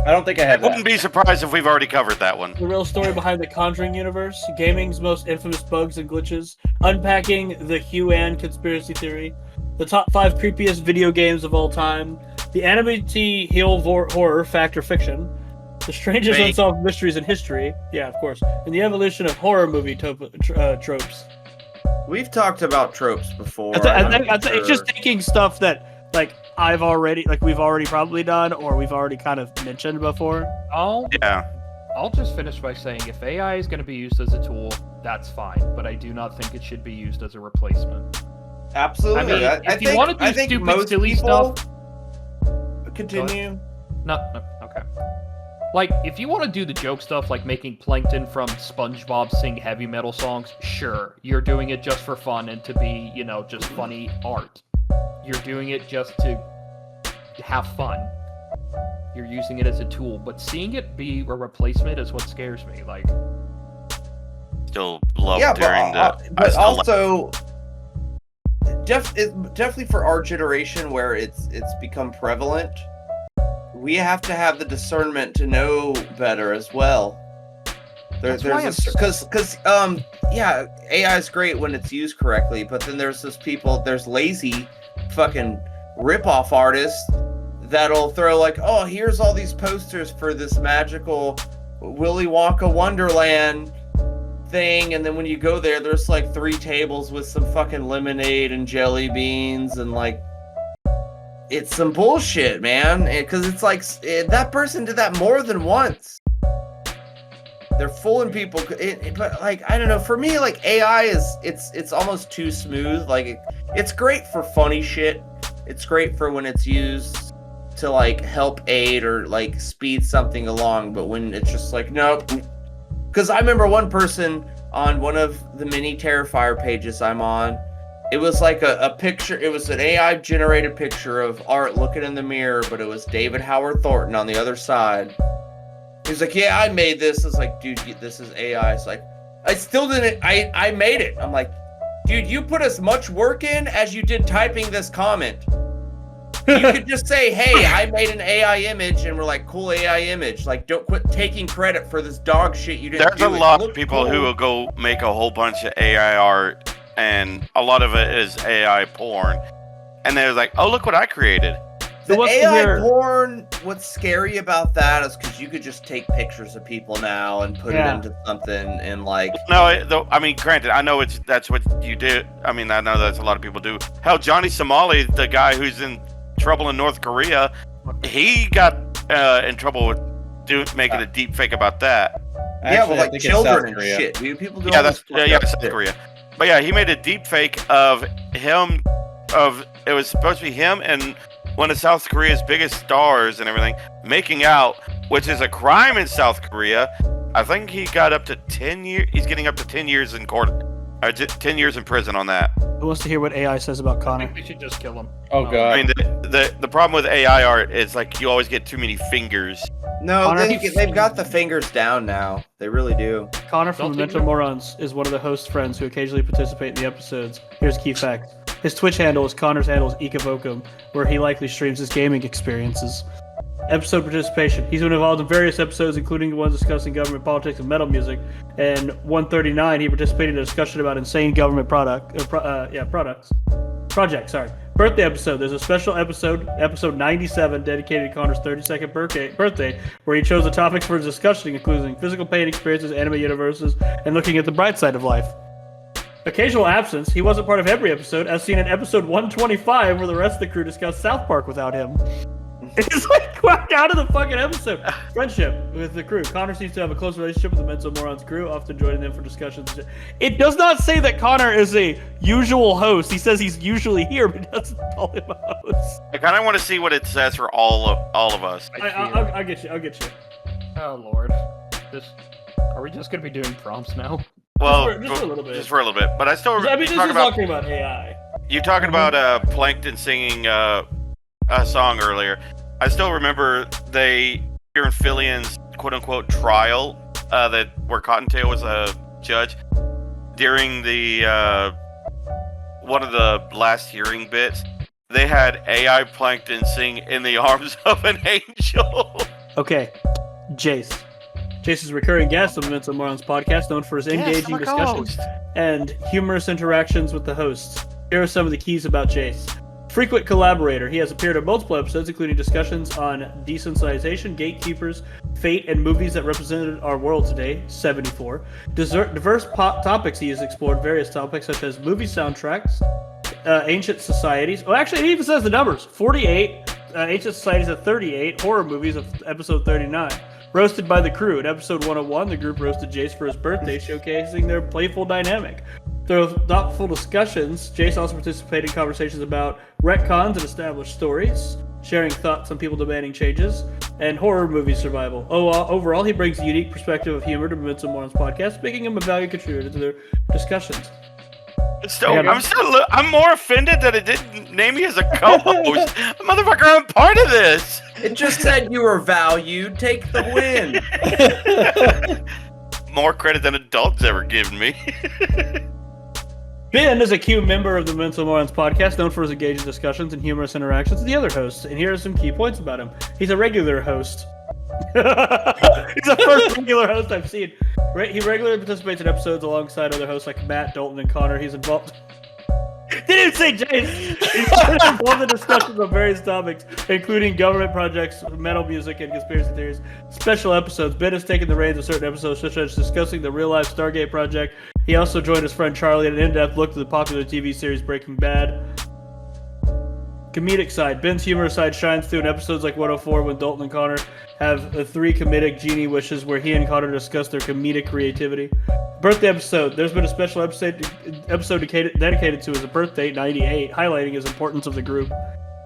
I don't think I have Wouldn't that. be surprised if we've already covered that one. The real story behind the Conjuring universe, gaming's most infamous bugs and glitches, unpacking the Huan conspiracy theory, the top 5 creepiest video games of all time, the Amity Hill horror fact or fiction, the strangest Fake. unsolved mysteries in history, yeah, of course, and the evolution of horror movie tropes. we've talked about tropes before. I think it's just taking stuff that like we've already probably done or we've already kind of mentioned before. Yeah. I'll just finish by saying if AI is going to be used as a tool, that's fine, but I do not think it should be used as a replacement. Absolutely. I mean, if you want to do stupid, most silly people- stuff, Continue. no, okay. Like, if you want to do the joke stuff, like making Plankton from SpongeBob sing heavy metal songs, sure, you're doing it just for fun and to be, just funny art. You're doing it just to have fun. You're using it as a tool, but seeing it be a replacement is what scares me. Like, Still love Yeah, during but the. I still also definitely for our generation where it's become prevalent, we have to have the discernment to know better as well. That's why Because AI is great when it's used correctly, but then there's lazy fucking rip-off artists that'll throw like, oh, here's all these posters for this magical Willy Wonka Wonderland thing, and then when you go there, there's like 3 tables with some fucking lemonade and jelly beans, and like, it's some bullshit, man. Because it's like that person did that more than once. They're fooling people, but like, I don't know. For me, like, AI it's almost too smooth. Like, it's great for funny shit. It's great for when it's used to like help aid or like speed something along. But when it's just like, nope. Because I remember one person on one of the mini Terrifier pages I'm on, it was like a picture, it was an AI generated picture of Art looking in the mirror, but it was David Howard Thornton on the other side. He's like, yeah, I made this. It's like, dude, this is AI. It's like, I still didn't, I made it. I'm like, dude, you put as much work in as you did typing this comment. You could just say, hey, I made an AI image, and we're like, cool AI image. Like, don't quit taking credit for this dog shit you didn't There's do. a It lot of looked people cool. who will go make a whole bunch of AI art, and a lot of it is AI porn. And they're like, oh, look what I created. The what's the AI here- porn, what's scary about that is because you could just take pictures of people now and put it into something and like... No, I mean, granted, I know that's what you do. I mean, I know that's a lot of people do. Hell, Johnny Somali, the guy who's in trouble in North Korea. He got in trouble with making a deep fake about that. Yeah, well, I like think it's South children and Korea. shit, dude. People do Yeah, all that's this South Korea. But yeah, he made a deep fake of him. It was supposed to be him and one of South Korea's biggest stars and everything making out, which is a crime in South Korea. I think he got up to 10 years. He's getting up to 10 years in court, 10 years in prison on that. Who wants to hear what AI says about I Connor? think we should just kill him. Oh god. I mean, the problem with AI art is like you always get too many fingers. No, Connor- they've got the fingers down now. They really do. Connor from Don't Mental think- Morons is one of the host friends who occasionally participate in the episodes. Here's key facts. His Twitch handle is Connor's handle is Ekavokum, where he likely streams his gaming experiences. Episode participation. He's been involved in various episodes, including the ones discussing government politics and metal music. And 139, he participated in a discussion about insane government projects. Birthday episode. There's a special episode 97, dedicated to Connor's 32nd birthday, where he chose the topics for his discussion, including physical pain experiences, anime universes, and looking at the bright side of life. Occasional absence. He wasn't part of every episode, as seen in episode 125, where the rest of the crew discussed South Park without him. It's like whacked out of the fucking episode. Friendship with the crew. Connor seems to have a close relationship with the Mental Morons crew, often joining them for discussions. It does not say that Connor is a usual host. He says he's usually here, but it doesn't call him a host. I kind of want to see what it says for all of us. I'll get you. I'll get you. Oh lord, are we just gonna be doing prompts now? Well, Just for a little bit. Just for a little bit. But I still I mean, this is talking about talking about AI. you talking about Plankton singing a song earlier. I still remember during Fillion's quote unquote trial where Cottontail was a judge during the one of the last hearing bits. They had AI Plankton sing "In the Arms of an Angel." Okay, Jace. Jace is a recurring guest on the Mental Morons podcast, known for his engaging I'm a discussions co-host. and humorous interactions with the hosts. Here are some of the keys about Jace. Frequent collaborator. He has appeared on multiple episodes, including discussions on desensitization, gatekeepers, fate, and movies that represented our world today, 74. Diverse topics he has explored, various topics such as movie soundtracks, ancient societies. Oh, actually, it even says the numbers. 48, ancient societies at 38, horror movies of episode 39. Roasted by the crew. In episode 101, the group roasted Jace for his birthday, showcasing their playful dynamic. Through thoughtful discussions, Jace also participated in conversations about retcons and established stories, sharing thoughts on people demanding changes, and horror movie survival. Overall, he brings a unique perspective of humor to Mental Morons podcast, making him a valued contributor to their discussions. I'm more offended that it didn't name me as a co-host. Motherfucker, I'm part of this. It just said you were valued. Take the win. More credit than adults ever given me. Ben is a key member of the Mental Morons podcast, known for his engaging discussions and humorous interactions with the other hosts. And here are some key points about him. He's a regular host. He's the first regular host I've seen. He regularly participates in episodes alongside other hosts like Matt, Dalton, and Connor. He's involved. Didn't say Jace. He's involved in discussions on various topics, including government projects, metal music, and conspiracy theories. Special episodes. Ben has taken the reins of certain episodes, such as discussing the real-life Stargate project. He also joined his friend Charlie in an in-depth look at the popular TV series Breaking Bad. Comedic side. Ben's humorous side shines through in episodes like 104 when Dalton and Connor have the 3 comedic genie wishes where he and Connor discuss their comedic creativity. Birthday episode. There's been a special episode dedicated to his birthday, 98, highlighting his importance of the group.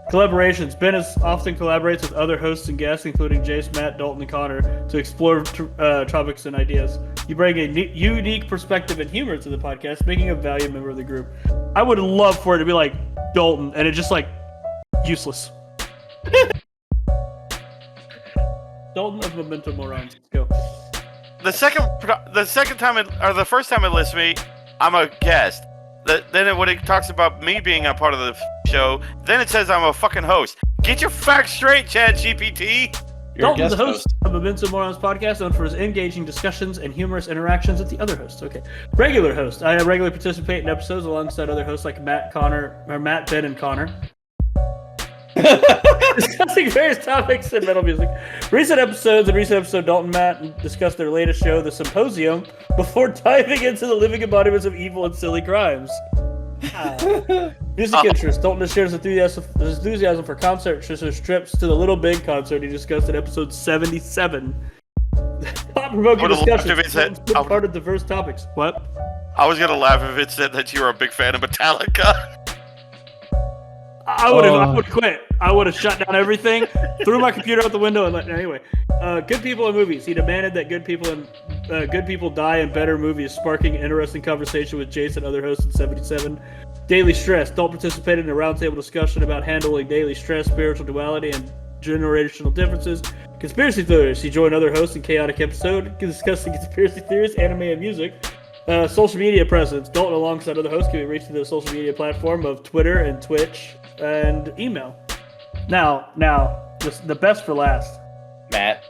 Collaborations. Ben often collaborates with other hosts and guests, including Jace, Matt, Dalton, and Connor, to explore topics and ideas. You bring a unique perspective and humor to the podcast, making a valued member of the group. I would love for it to be like Dalton, and it just like useless. Dalton of Memento Morons. Let's go. The first time it lists me, I'm a guest. Then when it talks about me being a part of the show, then it says I'm a fucking host. Get your facts straight, Chad GPT. Dalton's the host of the Memento Morons podcast, known for his engaging discussions and humorous interactions with the other hosts. Okay. Regular host. I regularly participate in episodes alongside other hosts like Matt, Ben, and Connor. Discussing various topics in metal music. Recent episode, Dalton and Matt discussed their latest show, The Symposium, before diving into the living embodiments of evil and silly crimes. Music interest. Dalton shares enthusiasm for concert trips to the Little Big concert he discussed in episode 77. Thought-provoking discussions. Part of diverse topics. What? I was gonna laugh if it said that you were a big fan of Metallica. I would have quit. I would have shut down everything, threw my computer out the window, and anyway. Good people in movies. He demanded that good people die in better movies, sparking an interesting conversation with Jason and other hosts in 77. Daily stress. Dalton participated in a roundtable discussion about handling daily stress, spiritual duality, and generational differences. Conspiracy theories. He joined other hosts in chaotic episode discussing conspiracy theories, anime, and music. Social media presence. Dalton, alongside other hosts, can be reached through the social media platform of Twitter and Twitch and email. Now, the best for last. Matt.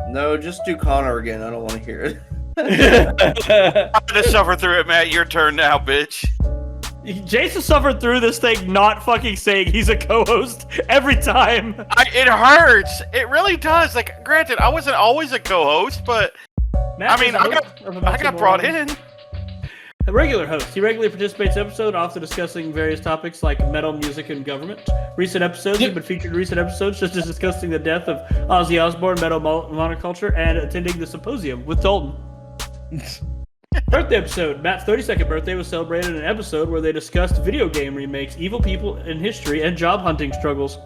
No, just do Connor again. I don't want to hear it. I'm gonna suffer through it, Matt. Your turn now, bitch. Jason suffered through this thing not fucking saying he's a co-host every time. It hurts. It really does. Like, granted, I wasn't always a co-host, but Matt I got brought in. A regular host. He regularly participates in episodes, often discussing various topics like metal, music, and government. Recent episodes have been featured in recent episodes, such as discussing the death of Ozzy Osbourne, metal monoculture, and attending the symposium with Dalton. Birthday episode. Matt's 32nd birthday was celebrated in an episode where they discussed video game remakes, evil people in history, and job hunting struggles.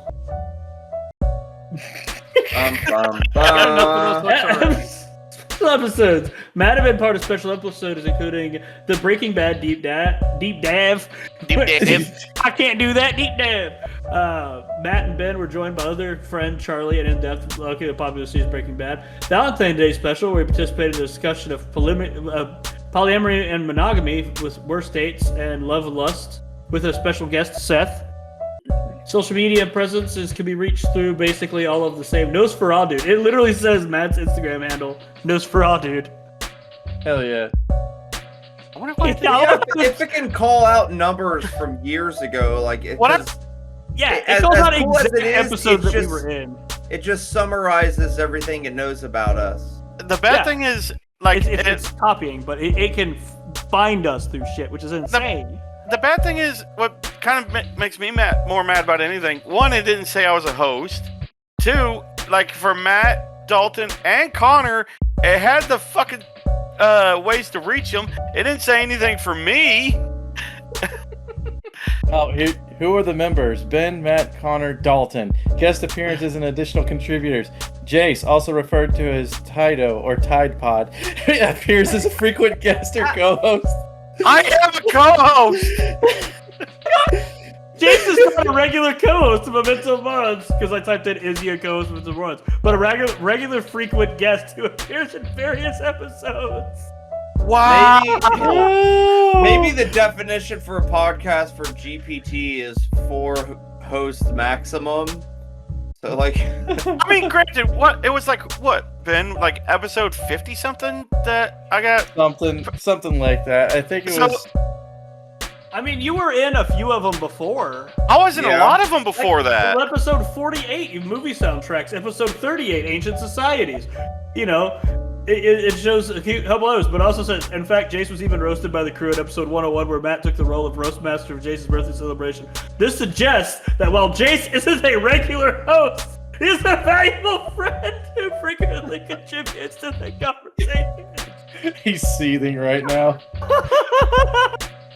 Special episodes. Matt have been part of special episodes, including the Breaking Bad deep dive. I can't do that deep dive. Matt and Ben were joined by other friend Charlie and in depth looking at the popular series Breaking Bad. Valentine's Day special, where we participated in a discussion of polyamory and monogamy with worst dates and love and lust with a special guest Seth. Social media presences can be reached through basically all of the same. Nosferatu. It literally says Matt's Instagram handle. Nosferatu. Hell yeah. I wonder if If it can call out numbers from years ago, like it just, it calls out exact episodes that we were in. It just summarizes everything it knows about us. The bad thing is, like, it's copying, but it can find us through shit, which is insane. The bad thing is, what kind of makes me more mad about anything, one, it didn't say I was a host. Two, like, for Matt, Dalton, and Connor, it had the fucking ways to reach them. It didn't say anything for me. Who are the members? Ben, Matt, Connor, Dalton. Guest appearances and additional contributors. Jace, also referred to as Tido or Tide Pod, appears as a frequent guest or co-host. I am a co-host! Jason's not a regular co-host of Memento Morons, because I typed in, is he a co-host of Memento Morons? But a regular frequent guest who appears in various episodes. Wow! Maybe the definition for a podcast for GPT is 4 host maximum. So, like... I mean, granted, it was like, what, Ben? Like, episode 50-something that I got? Something like that. I think it was... I mean, you were in a few of them before. I was in a lot of them before that. Episode 48, movie soundtracks. Episode 38, Ancient Societies. You know, it shows a couple others, but also says, in fact, Jace was even roasted by the crew at episode 101, where Matt took the role of roastmaster of Jace's birthday celebration. This suggests that while Jace isn't a regular host, he's a valuable friend who frequently contributes to the conversation. He's seething right now.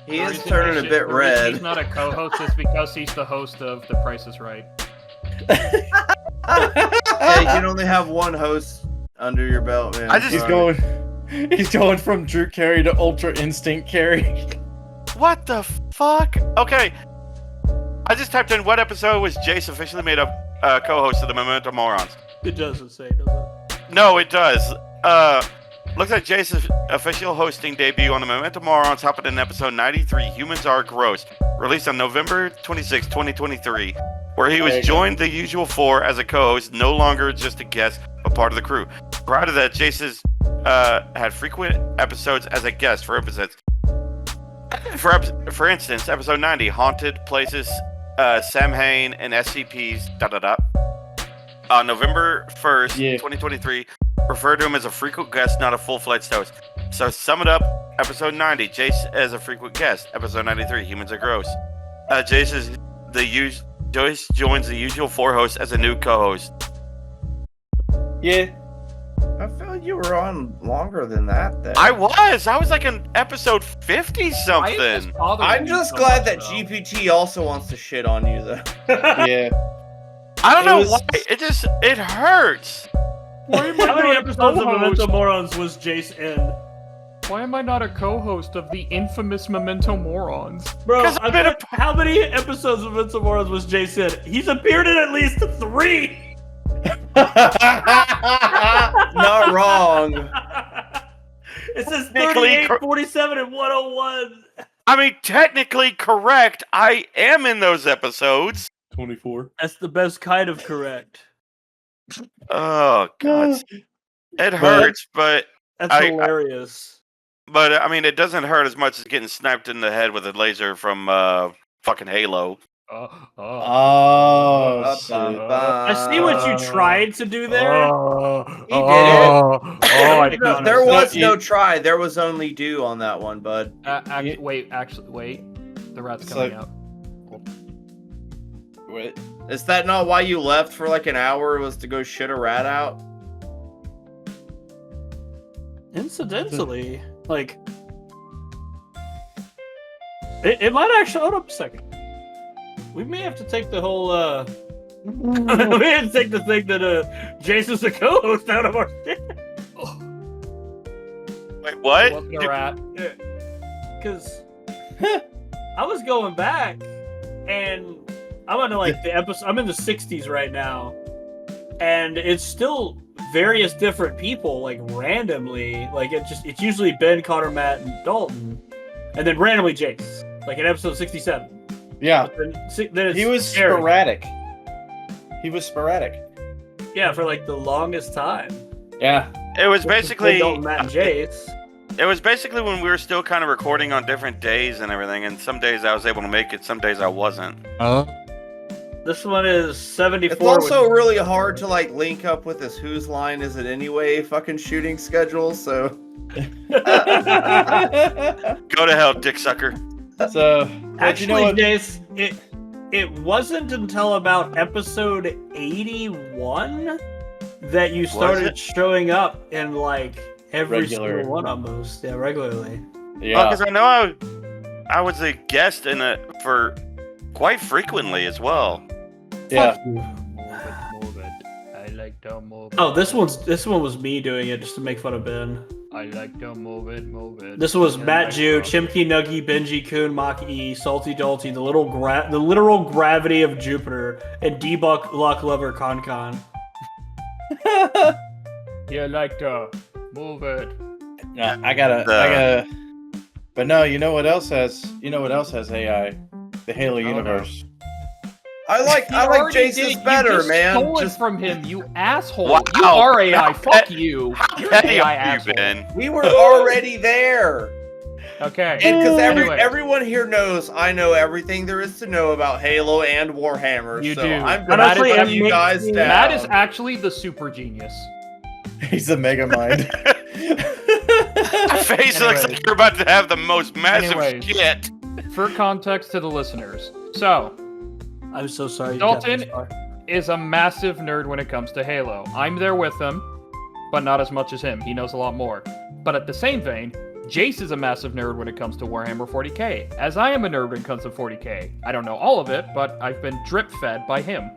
He is turning a bit red. He's not a co-host just because he's the host of The Price is Right. Hey, you can only have one host under your belt, man. He's going from Drew Carey to Ultra Instinct Carey. What the fuck? Okay. I just typed in what episode was Jace officially made a co-host of the Memento Morons. It doesn't say, does it? No, it does. Looks like Jace's official hosting debut on the Memento Morons happened in episode 93, Humans Are Gross, released on November 26, 2023, where he was joined the usual 4 as a co-host, no longer just a guest, but part of the crew. Prior to that, Jace's had frequent episodes as a guest for episodes. For instance, episode 90, Haunted Places, Samhain, and SCPs, On November 1st, 2023, referred to him as a frequent guest, not a full-fledged host. So sum it up, Episode 90, Jace as a frequent guest. Episode 93, Humans Are Gross. Joyce joins the usual 4 hosts as a new co-host. Yeah. I felt you were on longer than that. Then. I was like in episode 50 something. I'm just glad that GPT also wants to shit on you, though. Yeah. I don't know why. It hurts. Why am I How many not a episodes of co-host? Memento Morons was Jace in? Why am I not a co-host of the infamous Memento Morons? Bro, 'Cause I've been how many episodes of Memento Morons was Jace in? He's appeared in at least 3! Not wrong. It says Technically 38, 47, and 101. I mean, technically correct. I am in those episodes. 24. That's the best kind of correct. Oh God, it hurts, but That's hilarious. I mean, it doesn't hurt as much as getting sniped in the head with a laser from fucking Halo. Oh, shit. I see what you tried to do there. He did it. No, There was No, no try. There was only do on that one, bud. Wait. The rat's It's coming like- out. Wait. Is that not why you left for like an hour? Was to go shit a rat out? Incidentally, like, it might actually. Hold up a second. We may have to take the whole. We have to take the thing that Jason's the co-host out of our shit. Wait, what? It wasn't a rat. Because I was going back, and I'm on like the episode. I'm in the 60s right now, and it's still various different people, like randomly. Like it's usually Ben, Connor, Matt, and Dalton, and then randomly Jace. Like in episode 67. Yeah. Then it's He was Eric. sporadic. He was sporadic. Yeah, for like the longest time. Yeah. It was basically Dalton, Matt, and Jace. it was basically when we were still kind of recording on different days and everything. And some days I was able to make it, some days I wasn't. This one is 74. It's also really hard to like link up with this whose line is it anyway fucking shooting schedule, so Go to hell, dick sucker. So, but Actually, you know what? Jace, it wasn't until about episode 81 that you started showing up in like every Regular. single one almost. Yeah, regularly. Yeah. Because I know I was a guest in it for quite frequently as well. Yeah. Move it. I like to move it. Oh, this one was me doing it just to make fun of Ben. I like to move it. This was I Matt like Jew, to- Chimkey Nuggy, Benji Coon, Mach E, Salty Dalty, the literal gravity of Jupiter, and Debug Luck Lover Con. You like to move it. Yeah, I gotta. But no, you know what else has? You know what else has AI? The Halo universe. I like Jason's better, man. Stole it Just from him, you asshole. Wow. You are AI. How Fuck you. You're an Petty AI of you, asshole. Ben. we were already there. Okay. And because Anyway. everyone here knows I know everything there is to know about Halo and Warhammer. You so do. I'm Honestly, gonna it put you makes guys me- down. Matt is actually the super genius. He's a mega mind. Your face looks like you're about to have the most massive Anyways. shit. For context to the listeners. So, I'm so sorry. Dalton is a massive nerd when it comes to Halo. I'm there with him, but not as much as him. He knows a lot more. But at the same vein, Jace is a massive nerd when it comes to Warhammer 40k, as I am a nerd when it comes to 40k. I don't know all of it, but I've been drip-fed by him.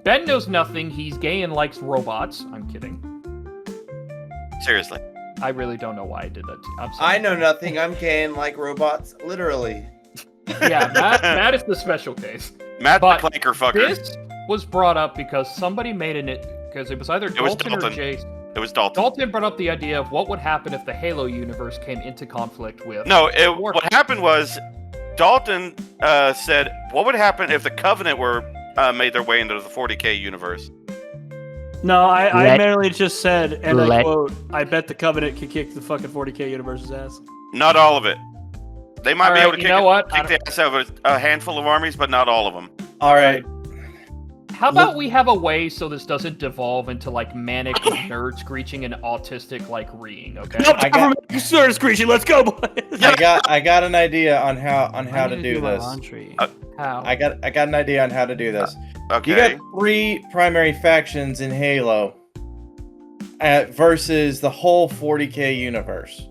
Ben knows nothing. He's gay and likes robots. I'm kidding. Seriously. I really don't know why I did that. I'm sorry. I know nothing. I'm can like robots, literally. Yeah, Matt is the special case. Matt But the clanker fucker. This was brought up because somebody made because it was either It was Dalton or Dalton. Jace. It was Dalton. Dalton brought up the idea of what would happen if the Halo universe came into conflict with. No, what happened was Dalton said, what would happen if the Covenant were made their way into the 40k universe? No, I merely just said, and I quote, I bet the Covenant can kick the fucking 40k universe's ass. Not all of it. They might be Alright, able to you know what? kick the ass out of a handful of armies, but not all of them. All right. How about we have a way so this doesn't devolve into like manic nerd screeching and autistic like reeing? Okay. Nope, start screeching. Let's go, boys. I got an idea on how to do my this. laundry. How? I got an idea on how to do this. Okay. You got 3 primary factions in Halo versus the whole 40k universe.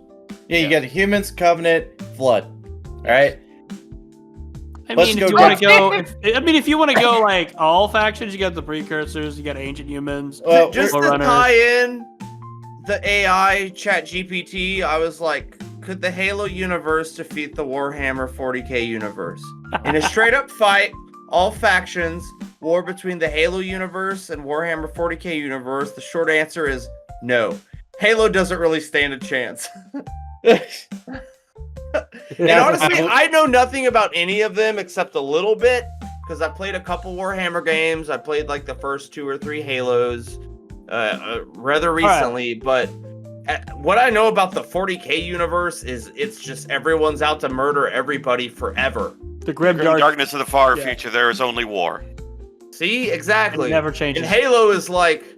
Yeah, you got humans, Covenant, Flood. All right. I Let's mean, if go you want to down. go, if you want to go like all factions, you got the precursors, you got ancient humans. Well, Just to Forerunners. tie in the AI chat GPT, I was like, could the Halo universe defeat the Warhammer 40k universe? In a straight up fight, all factions, war between the Halo universe and Warhammer 40k universe, the short answer is no. Halo doesn't really stand a chance. And honestly, I know nothing about any of them except a little bit, because I played a couple Warhammer games. I played like the first 2 or 3 Halos rather recently, but what I know about the 40k universe is it's just everyone's out to murder everybody forever. The grim Darkness of the far future, there is only war. See? Exactly. It never changes. And Halo is like,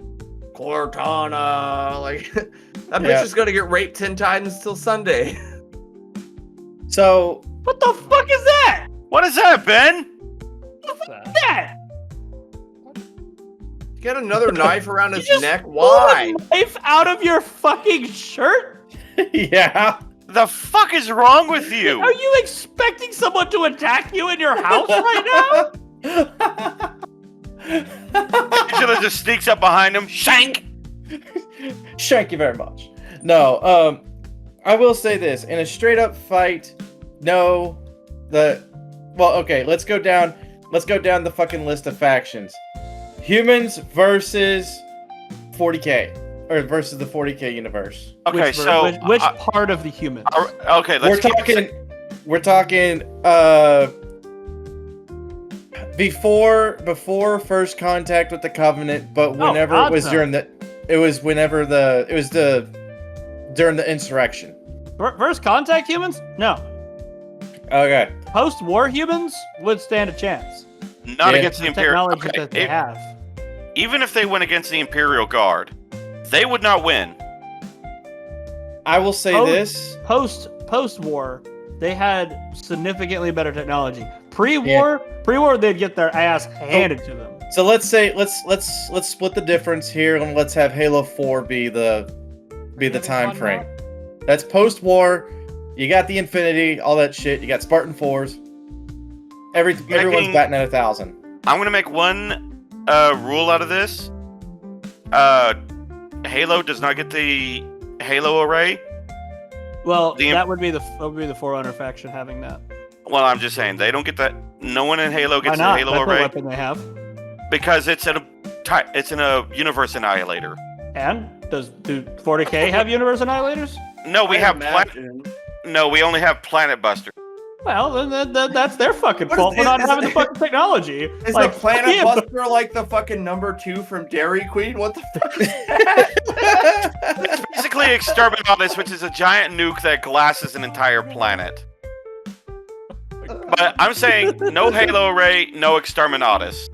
Cortana, like, that bitch is gonna get raped 10 times till Sunday. So What the fuck is that? What is that, Ben? What's that? Get another knife around his just neck. Pull Why? a knife out of your fucking shirt? yeah. The fuck is wrong with you? Are you expecting someone to attack you in your house right now? Angela just sneaks up behind him. Shank! Thank you very much. No, I will say this. In a straight up fight, no, okay, let's go down the fucking list of factions. Humans versus 40k, or versus the 40k universe. Okay, which part of the human? Okay, let's We're talking before first contact with the Covenant, but whenever it was during the insurrection. First contact humans? No. Okay. Post-war humans would stand a chance. Not against the The Imperial. technology that they have. Even if they went against the Imperial Guard, they would not win. I will say this. Post-war, they had significantly better technology. Pre-war, they'd get their ass handed to them. So let's split the difference here and let's have Halo 4 be the time frame. That's post-war. You got the Infinity, all that shit. You got Spartan 4s. Everyone's batting at 1,000. I'm gonna make one rule out of this. Halo does not get the Halo array. Well, that would be the Forerunner faction having that. Well, I'm just saying they don't get that. No one in Halo gets the Why not? Halo That's array the weapon they have. because it's in a universe annihilator. And do 40k have universe annihilators? No, we have No, we only have Planet Buster. Well, then that's their fucking fault for not having the fucking technology. Is like, the Planet fuck you. Buster like the fucking number 2 from Dairy Queen? What the fuck is that? It's basically Exterminatus, which is a giant nuke that glasses an entire planet. But I'm saying no Halo array, no Exterminatus.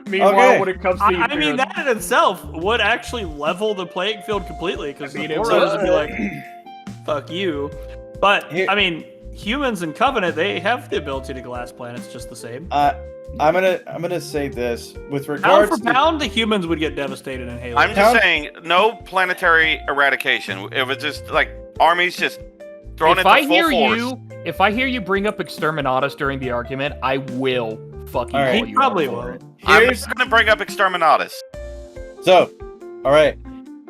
Meanwhile, when it comes to I mean, that in itself would actually level the playing field completely, because the Forerunners would be like, fuck you. But, I mean, humans and Covenant, they have the ability to glass planets just the same. I'm gonna say this with Pound regards for to pound, the humans would get devastated in Halo. I'm just saying no planetary eradication. It was just like armies just thrown into full force. If I hear you bring up Exterminatus during the argument, I will fucking call right. you. He probably out for will. it. I'm just gonna bring up Exterminatus. So, all right.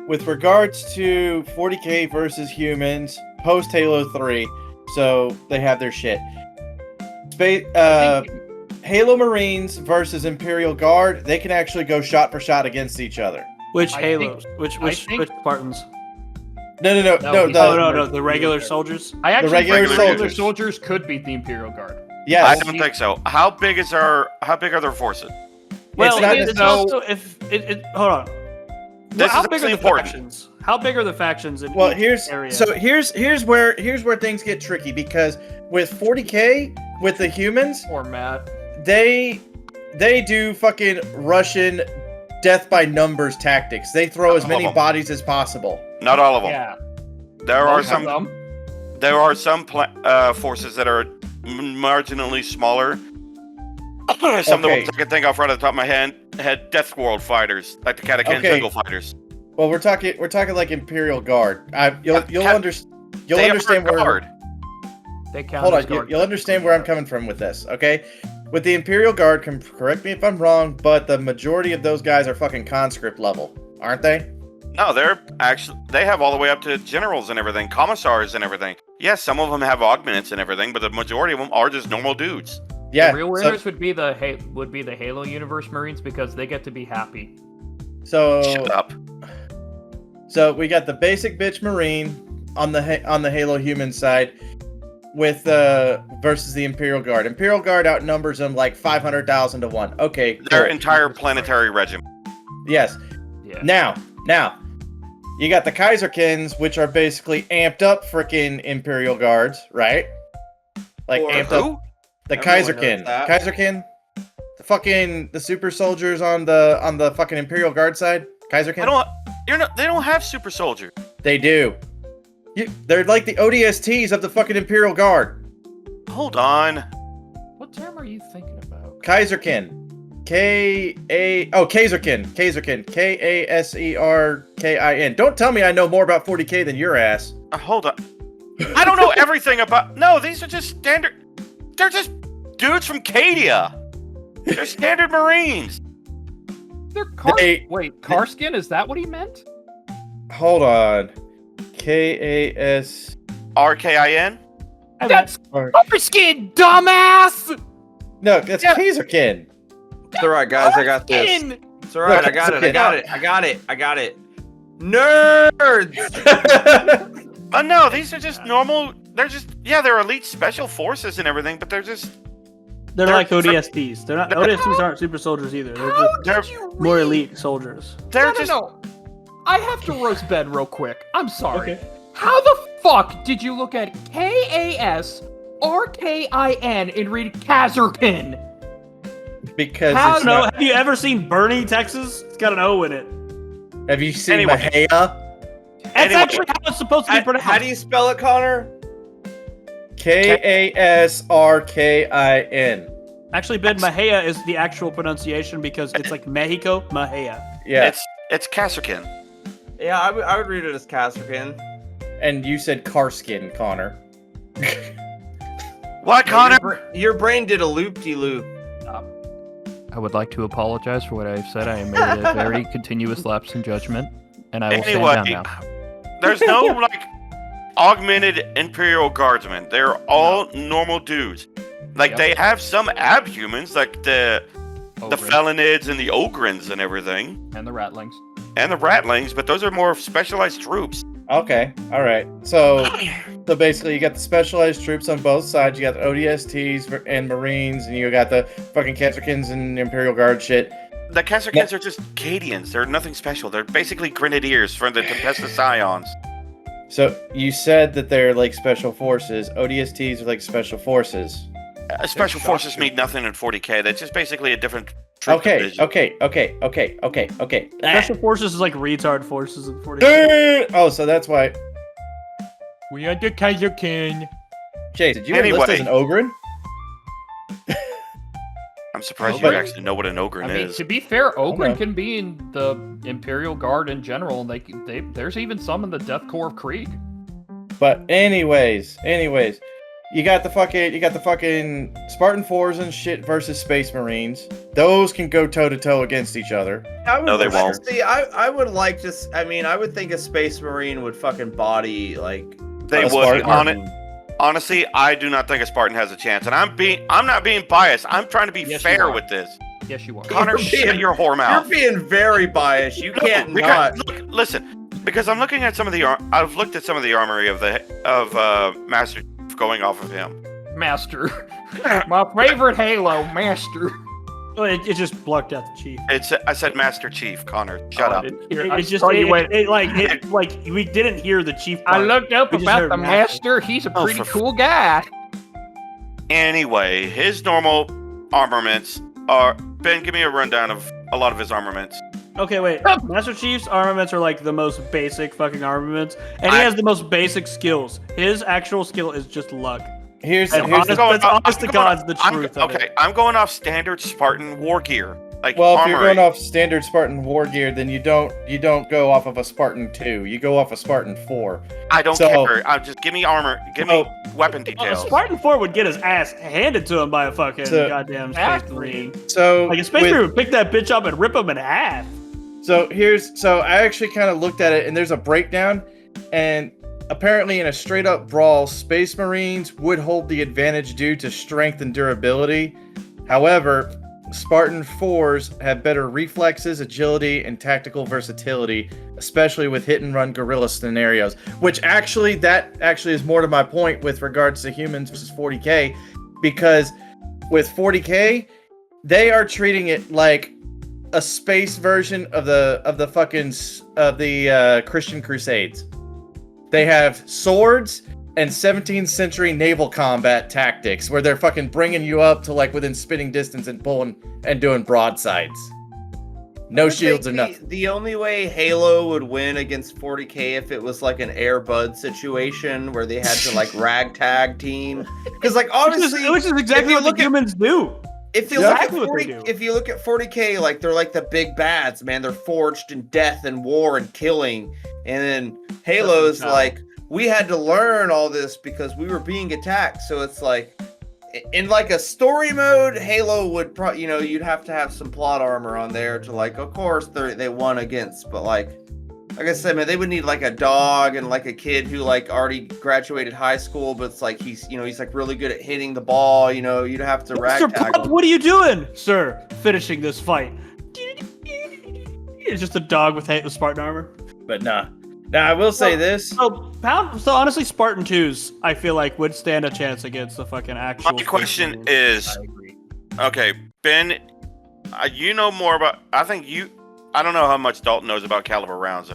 With regards to 40k versus humans, post Halo 3, so they have their shit. Halo Marines versus Imperial Guard, they can actually go shot for shot against each other. Which I Halos? think- Which Spartans? No. No, the regular soldiers. I actually regular think the regular soldiers. soldiers could beat the Imperial Guard. Yes. I don't think so. How big are their forces? Well, not it's necessarily- also hold on. This How is big are actually the important. factions? How big are the factions in Well, each area? here's where things get tricky, because with 40k with the humans, Or Matt. they they do fucking Russian death by numbers tactics. They throw as many bodies as possible. Not all of them. Yeah. There are Most of some. them. There are some forces that are marginally smaller. Some of the ones I can think of right at the top of my head had Death World fighters, like the Catacomb Jungle fighters. Well, we're talking like Imperial Guard. You'll understand where. Guard. They count Hold as on, guard. you'll understand where I'm coming from with this, okay? With the Imperial Guard, correct me if I'm wrong, but the majority of those guys are fucking conscript level, aren't they? No, they have all the way up to generals and everything, commissars and everything. Yes, some of them have augments and everything, but the majority of them are just normal dudes. Yeah. The real winners would be the Halo Universe Marines because they get to be happy. Shut up. So we got the basic bitch Marine on the Halo human side with versus the Imperial Guard. Imperial Guard outnumbers them like 500,000 to 1. Okay. Their cool. entire planetary regiment. Yes. Yeah. Now, you got the Kaiserkins, which are basically amped up freaking Imperial Guards, right? Like Or amped who? up. The Everyone Kaiserkin. knows that. Kaiserkin. The super soldiers on the fucking Imperial Guard side. Kaiserkin. They don't have super soldier. They do. They're like the ODSTs of the fucking Imperial Guard. Hold on. What term are you thinking about? Kaiserkin. Kaiserkin. Kaserkin. Don't tell me I know more about 40K than your ass. Hold on. I don't know everything about. No, these are just standard. They're just dudes from Cadia. They're standard Marines. They're Wait, Karskin? Is that what he meant? Hold on. KAS. RKIN? That's Karskin, dumbass! No, that's Kaiserkin. It's alright, guys. I got this. It's alright. I got it. Nerds! No, these are just normal. They're elite special forces and everything, but they're like ODSTs. They're not ODSTs aren't super soldiers either. They're just more elite soldiers. No. I have to roast Ben real quick. I'm sorry. Okay. How the fuck did you look at KASRKIN and read Kazerkin? Because I don't know. Have you ever seen Bernie, Texas? It's got an O in it. Have you seen Anyway. Mahia? That's actually how it's supposed to be pronounced. How do you spell it, Connor? KASRKIN. Actually, Ben, Mahia is the actual pronunciation because it's like Mexico, Mahia. Yeah. it's Kasserkin. Yeah, I would read it as Kaserkin. And you said Karskin, Connor. What, Connor? Your brain did a loop-de-loop. I would like to apologize for what I've said. I made a very continuous lapse in judgment, and I will stand down now. There's no augmented Imperial Guardsmen. They're all normal dudes. They have some abhumans, like the Felinids and the Ogrins and everything. And the Ratlings. And the Ratlings, but those are more specialized troops. Okay, alright. So basically you got the specialized troops on both sides. You got the ODSTs and Marines, and you got the fucking Kaserkins and Imperial Guard shit. The Kaserkins are just Cadians. They're nothing special. They're basically Grenadiers from the Tempesta Scions. So you said that they're like special forces. ODSTs are like special forces. Special forces mean nothing in 40K. That's just basically a different troop Okay. division. Special forces is like retard forces in 40. Oh, so that's why. We are the Kaiserkin. Chase, did you enlist as an Ogren? I'm surprised No, you but- actually know what an Ogren I mean, is. to be fair, Ogren Okay. can be in the Imperial Guard in general, and there's even some in the Death Corps of Krieg. But anyways, you got the fucking Spartan 4s and shit versus Space Marines. Those can go toe to toe against each other. No, they won't. See, I would like to. I would think a Space Marine would fucking body like. They a would. Spartan. Honestly, I do not think a Spartan has a chance, and I'm not being biased. I'm trying to be Yes, you fair are. with this. Yes, you are. Connor, You're shut being- your whore mouth. You're being very biased. You can't Because- not. Look, listen, because I'm looking at some of the I've looked at some of the armory of Master Chief going off of him. Master. My favorite Halo, Master. Well, it just blocked out the chief. I said Master Chief, Connor. Shut I up. didn't hear- It I just saw you went. like we didn't hear the chief. I part. looked up We just about heard the Master. He's a Oh, pretty for cool guy. Anyway, his normal armaments are Ben, give me a rundown of a lot of his armaments. Okay, wait. Master Chief's armaments are like the most basic fucking armaments, and he has the most basic skills. His actual skill is just luck. Here's And honest to God's the truth. Okay, I'm going off standard Spartan war gear. Like well, if armory. you're going off standard Spartan war gear, then you don't go off of a Spartan 2. You go off a Spartan 4. I don't care. Just give me armor. Give me weapon A details. Spartan 4 would get his ass handed to him by a fucking goddamn Space Marine. So Like a Space Marine would pick that bitch up and rip him in half. So I actually kind of looked at it, and there's a breakdown, and apparently in a straight up brawl, Space Marines would hold the advantage due to strength and durability. However, Spartan 4s have better reflexes, agility, and tactical versatility, especially with hit and run guerrilla scenarios. Which actually is more to my point with regards to humans versus 40k, because with 40k, they are treating it like a space version of the Christian Crusades. They have swords and 17th century naval combat tactics where they're fucking bringing you up to like within spitting distance and pulling and doing broadsides. No shields or nothing. The only way Halo would win against 40k if it was like an Air Bud situation where they had to like ragtag team, because like obviously, which is exactly what the humans do. If you look at 40k, like they're like the big bads, man. They're forged in death and war and killing. And then Halo's like, we had to learn all this because we were being attacked. So it's like, in like a story mode, Halo would you'd have to have some plot armor on there to like, of course they won against, but like I said, man, they would need like a dog and like a kid who like already graduated high school, but it's like he's like really good at hitting the ball. You'd have to ragtag him. What are you doing, sir? Finishing this fight. It's just a dog with Spartan armor. But nah. Now I will say this. So honestly, Spartan 2s, I feel like would stand a chance against the fucking actual. My question is, okay, Ben, you know more about. I don't know how much Dalton knows about caliber rounds.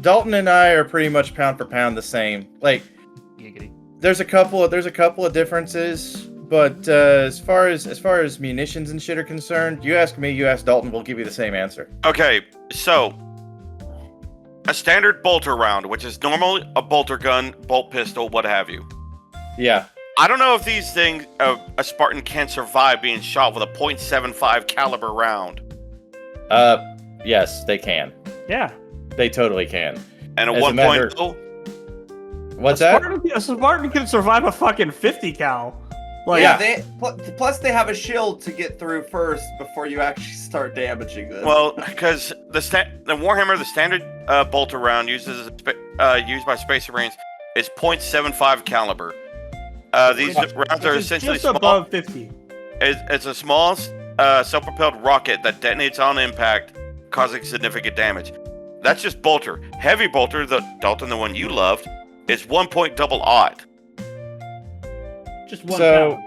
Dalton and I are pretty much pound for pound the same. Like, there's a couple of differences, but as far as munitions and shit are concerned, you ask me, you ask Dalton, we'll give you the same answer. Okay, so a standard bolter round, which is normally a bolter gun, bolt pistol, what have you. Yeah. I don't know if these things, a Spartan can survive being shot with a .75 caliber round. Yes, they can. Yeah. They totally can. And a 1.0? What's that? A Spartan can survive a fucking 50 cal. Like, yeah, plus they have a shield to get through first before you actually start damaging them. Well, because the Warhammer, the standard bolter round used by Space Marines is .75 caliber. These rounds are essentially just above 50. It's a small self-propelled rocket that detonates on impact, causing significant damage. That's just bolter. Heavy bolter, Dalton, the one you loved, is 1.00. Just one caliber.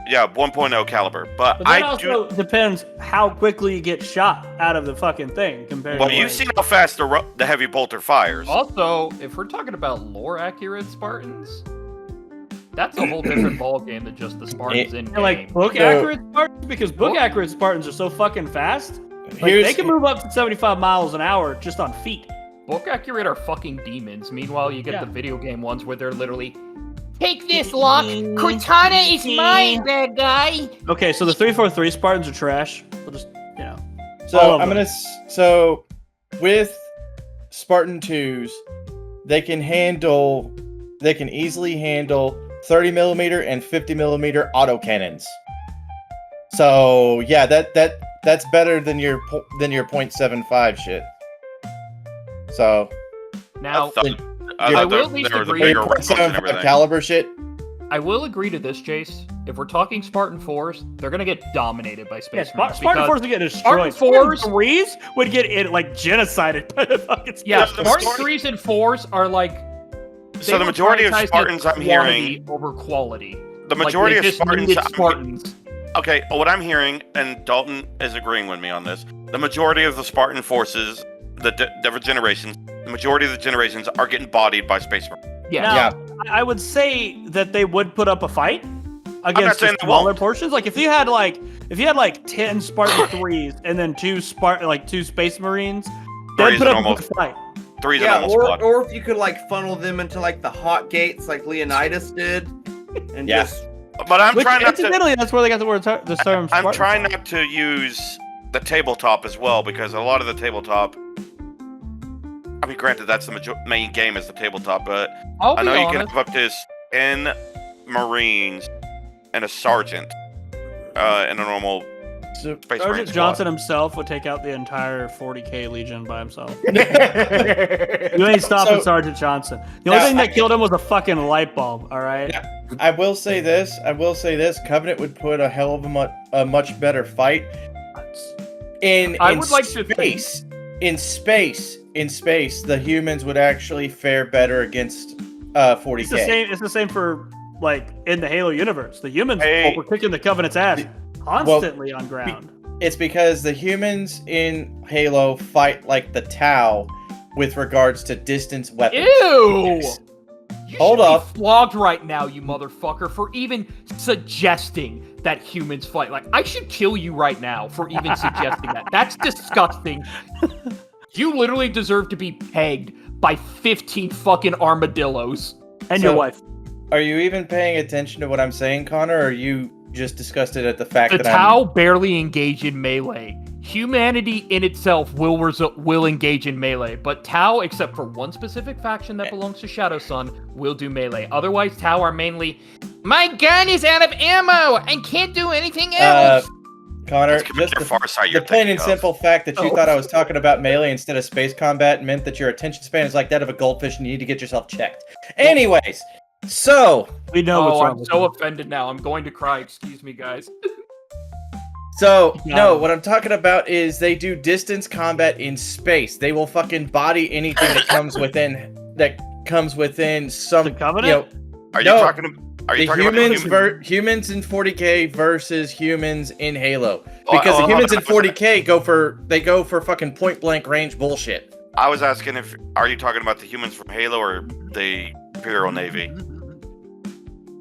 Yeah, 1.0 caliber. But that also depends how quickly you get shot out of the fucking thing compared to you've seen how fast the heavy bolter fires. Also, if we're talking about lore accurate Spartans, that's a whole different ballgame than just the Spartans in game. Like book accurate Spartans, because book accurate Spartans are so fucking fast. Like, they can move up to 75 miles an hour just on feet. Book accurate are fucking demons. Meanwhile, you get the video game ones where they're literally, take this, Locke. Cortana is mine, bad guy. Okay, so the 343 Spartans are trash. We'll just, So with Spartan 2s, they can easily handle 30mm and 50mm autocannons. So yeah, that's better than your .75 shit. So now I will at least agree. Caliber shit. I will agree to this, Chase. If we're talking Spartan 4s, they're gonna get dominated by Space Marines. Spartan 4s would get destroyed. Spartan 3s would get genocided by the fucking Spartan 3s and 4s are like. So the majority of Spartans I'm hearing over quality. The majority of Spartans. Okay, what I'm hearing, and Dalton is agreeing with me on this, the majority of the Spartan forces, the different generations, the majority of the generations are getting bodied by Space Marines. I would say that they would put up a fight. against saying the they smaller won't. portions. Like if you had like 10 Spartan 3s and then two Space Marines, they'd Three's put a up a normal- good fight. 3's a Yeah, normal squad. or if you could like funnel them into like the hot gates like Leonidas did, and Yeah. just But I'm Which trying not to. incidentally, that's where they got the term. I'm Spartan trying from. not to use the tabletop as well because a lot of the tabletop. I mean, granted, that's the main game is the tabletop, but I'll I be know you honest. can have up to 10 Marines and a sergeant in a normal So, Space Marine Sergeant squad. Johnson himself would take out the entire 40k Legion by himself. You ain't stopping So- Sergeant Johnson. The only Now, thing that killed him was a fucking light bulb. All right. I will say this. Covenant would put a hell of a much better fight I would like to space. In space, the humans would actually fare better against 40k. It's the same. It's the same for like in the Halo universe. The humans Hey. were kicking the Covenant's ass constantly on ground. It's because the humans in Halo fight like the Tau with regards to distance weapons. Ew! You Hold should be up. flogged right now, you motherfucker, for even suggesting that humans fight. Like, I should kill you right now for even suggesting that. That's disgusting. You literally deserve to be pegged by 15 fucking armadillos. And So- your wife. Are you even paying attention to what I'm saying, Connor, or are you just disgusted at the fact The that Tau barely engage in melee. Humanity in itself will engage in melee, but Tau, except for one specific faction that belongs to Shadow Sun, will do melee. Otherwise, Tau are mainly, my gun is out of ammo and can't do anything else. Connor, That's just the the, far side the you're plain thinking and of. simple fact that you Oh. thought I was talking about melee instead of space combat meant that your attention span is like that of a goldfish and you need to get yourself checked. Anyways, so We know what's Oh, wrong I'm with so you. offended now. I'm going to cry. Excuse me, guys. So, Yeah. no, what I'm talking about is they do distance combat in space. They will fucking body anything that comes within some, The Covenant? you know, Are you No. talking? Are you the talking humans about the humans in 40k versus humans in Halo. Oh, Because oh, the humans in hold on. 40k go for fucking point blank range bullshit. I was asking if are you talking about the humans from Halo or the Imperial Navy?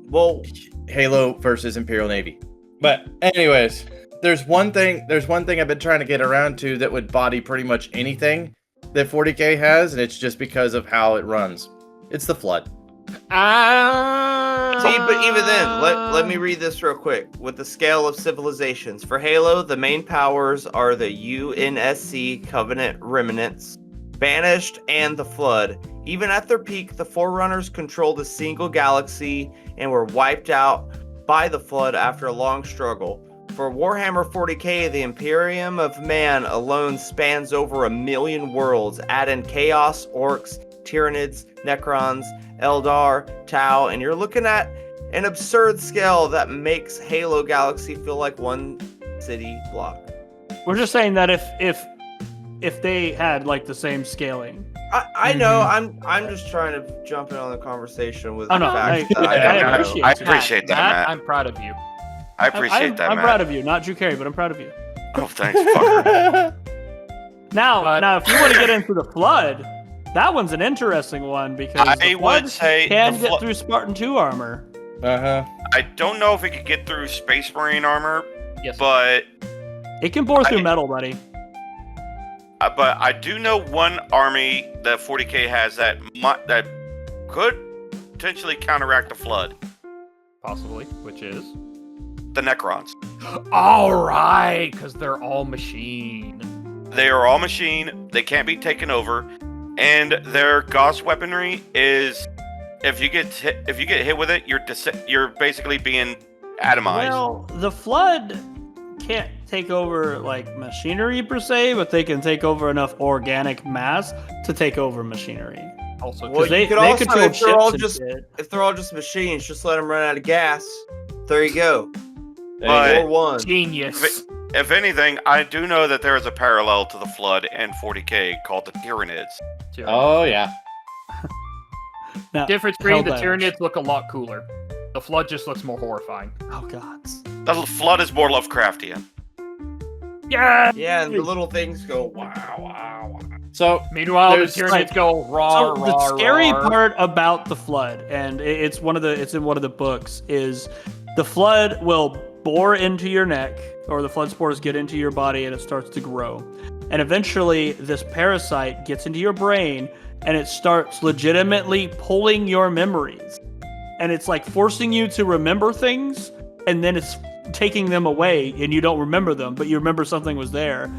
well, Halo versus Imperial Navy. But anyways, there's one thing I've been trying to get around to that would body pretty much anything that 40k has, and it's just because of how it runs. It's the Flood. see, but even then, let me read this real quick. With the scale of civilizations for Halo, the main powers are the UNSC Covenant Remnants, Banished, and the Flood. Even at their peak, the Forerunners controlled a single galaxy and were wiped out by the Flood after a long struggle. For Warhammer 40k, the Imperium of Man alone spans over 1 million worlds, add in Chaos, Orcs, Tyranids, Necrons, Eldar, Tau, and you're looking at an absurd scale that makes Halo Galaxy feel like one city block. We're just saying that if they had like the same scaling. I know, I'm just trying to jump in on the conversation with Oh, the no, fact I- that I don't know. appreciate I it. appreciate that, Matt. I'm proud of you. I appreciate that, I'm Matt. proud of you, not Drew Carey, but I'm proud of you. Oh, thanks, fucker. Now, But- if you want to get into the Flood, that one's an interesting one because I the would Flood say can the get Flood- through Spartan 2 armor. Uh-huh. I don't know if it could get through Space Marine armor, Yes. but It can bore through metal, buddy. I do know one army that 40k has that could potentially counteract the Flood. Possibly, which is The Necrons. all right, because they're all machine. They are all machine. They can't be taken over, and their Gauss weaponry is if you get hit with it, you're basically being atomized. Well, the Flood can't take over like machinery per se, but they can take over enough organic mass to take over machinery. Also, Well, They you could they also, control if they're all ships and just shit. if they're all just machines, just let them run out of gas. There you go. But- Or one. genius. If anything, I do know that there is a parallel to the Flood in 40k called the Tyranids. Oh yeah. Now, Difference between the Hellbenders. Tyranids look a lot cooler. The Flood just looks more horrifying. Oh god. The Flood is more Lovecraftian. Yeah. Yeah, and the little things go wow, wow, wow. So Meanwhile, the There's, Tyranids like- go raw, So raw, the scary raw. part about the Flood, and it's in one of the books, is the flood will bore into your neck, or the flood spores get into your body, and it starts to grow. And eventually, this parasite gets into your brain, and it starts legitimately pulling your memories. And it's like forcing you to remember things, and then it's taking them away, and you don't remember them, but you remember something was there.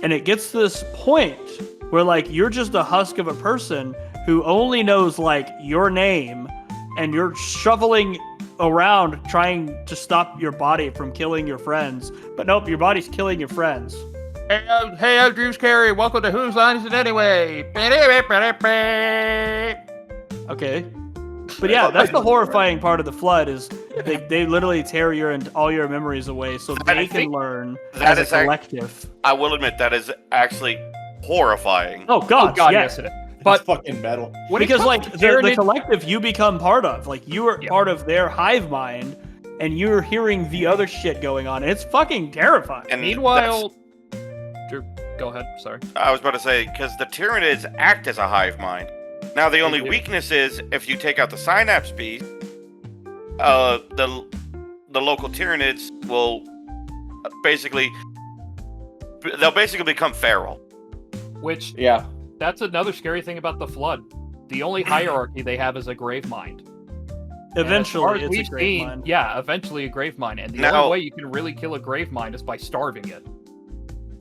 And it gets to this point where, like, you're just a husk of a person who only knows, like, your name, and you're shoveling around trying to stop your body from killing your friends. But nope, your body's killing your friends. Hey, I'm Drews Carey. Welcome to Whose Line Is It Anyway? Okay. But yeah, that's the horrifying part of the flood is they literally tear all your memories away so they can learn as a collective. I will admit that is actually horrifying. Oh God, yes it is. But fucking metal. Because like the collective you become part of, like you are part of their hive mind, and you're hearing the other shit going on. It's fucking terrifying. And meanwhile, go ahead. Sorry. I was about to say because the Tyranids act as a hive mind. Now the only weakness is if you take out the synapse piece, the local Tyranids will basically become feral. Which yeah. That's another scary thing about the flood. The only hierarchy they have is a grave mind. Eventually, it's a grave mind. Yeah, eventually a grave mind. And the only way you can really kill a grave mind is by starving it.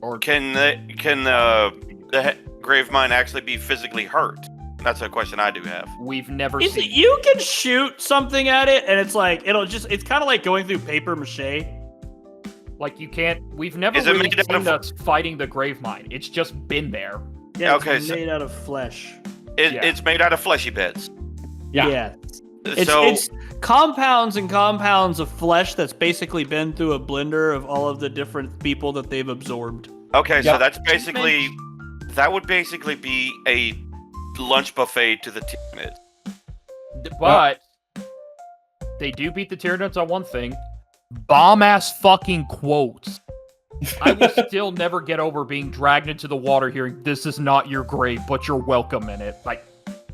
Or can the grave mind actually be physically hurt? That's a question I do have. We've never seen. You can shoot something at it, and it's like it's kind of like going through paper mache. Like you can't. We've never really seen us fighting the grave mind. It's just been there. Yeah, it's made out of flesh. It's made out of fleshy bits. Yeah. It's compounds and compounds of flesh that's basically been through a blender of all of the different people that they've absorbed. Okay, so that would basically be a lunch buffet to the Tyranids. But they do beat the Tyranids on one thing. Bomb-ass fucking quotes. I will still never get over being dragged into the water hearing, "This is not your grave, but you're welcome in it." Like,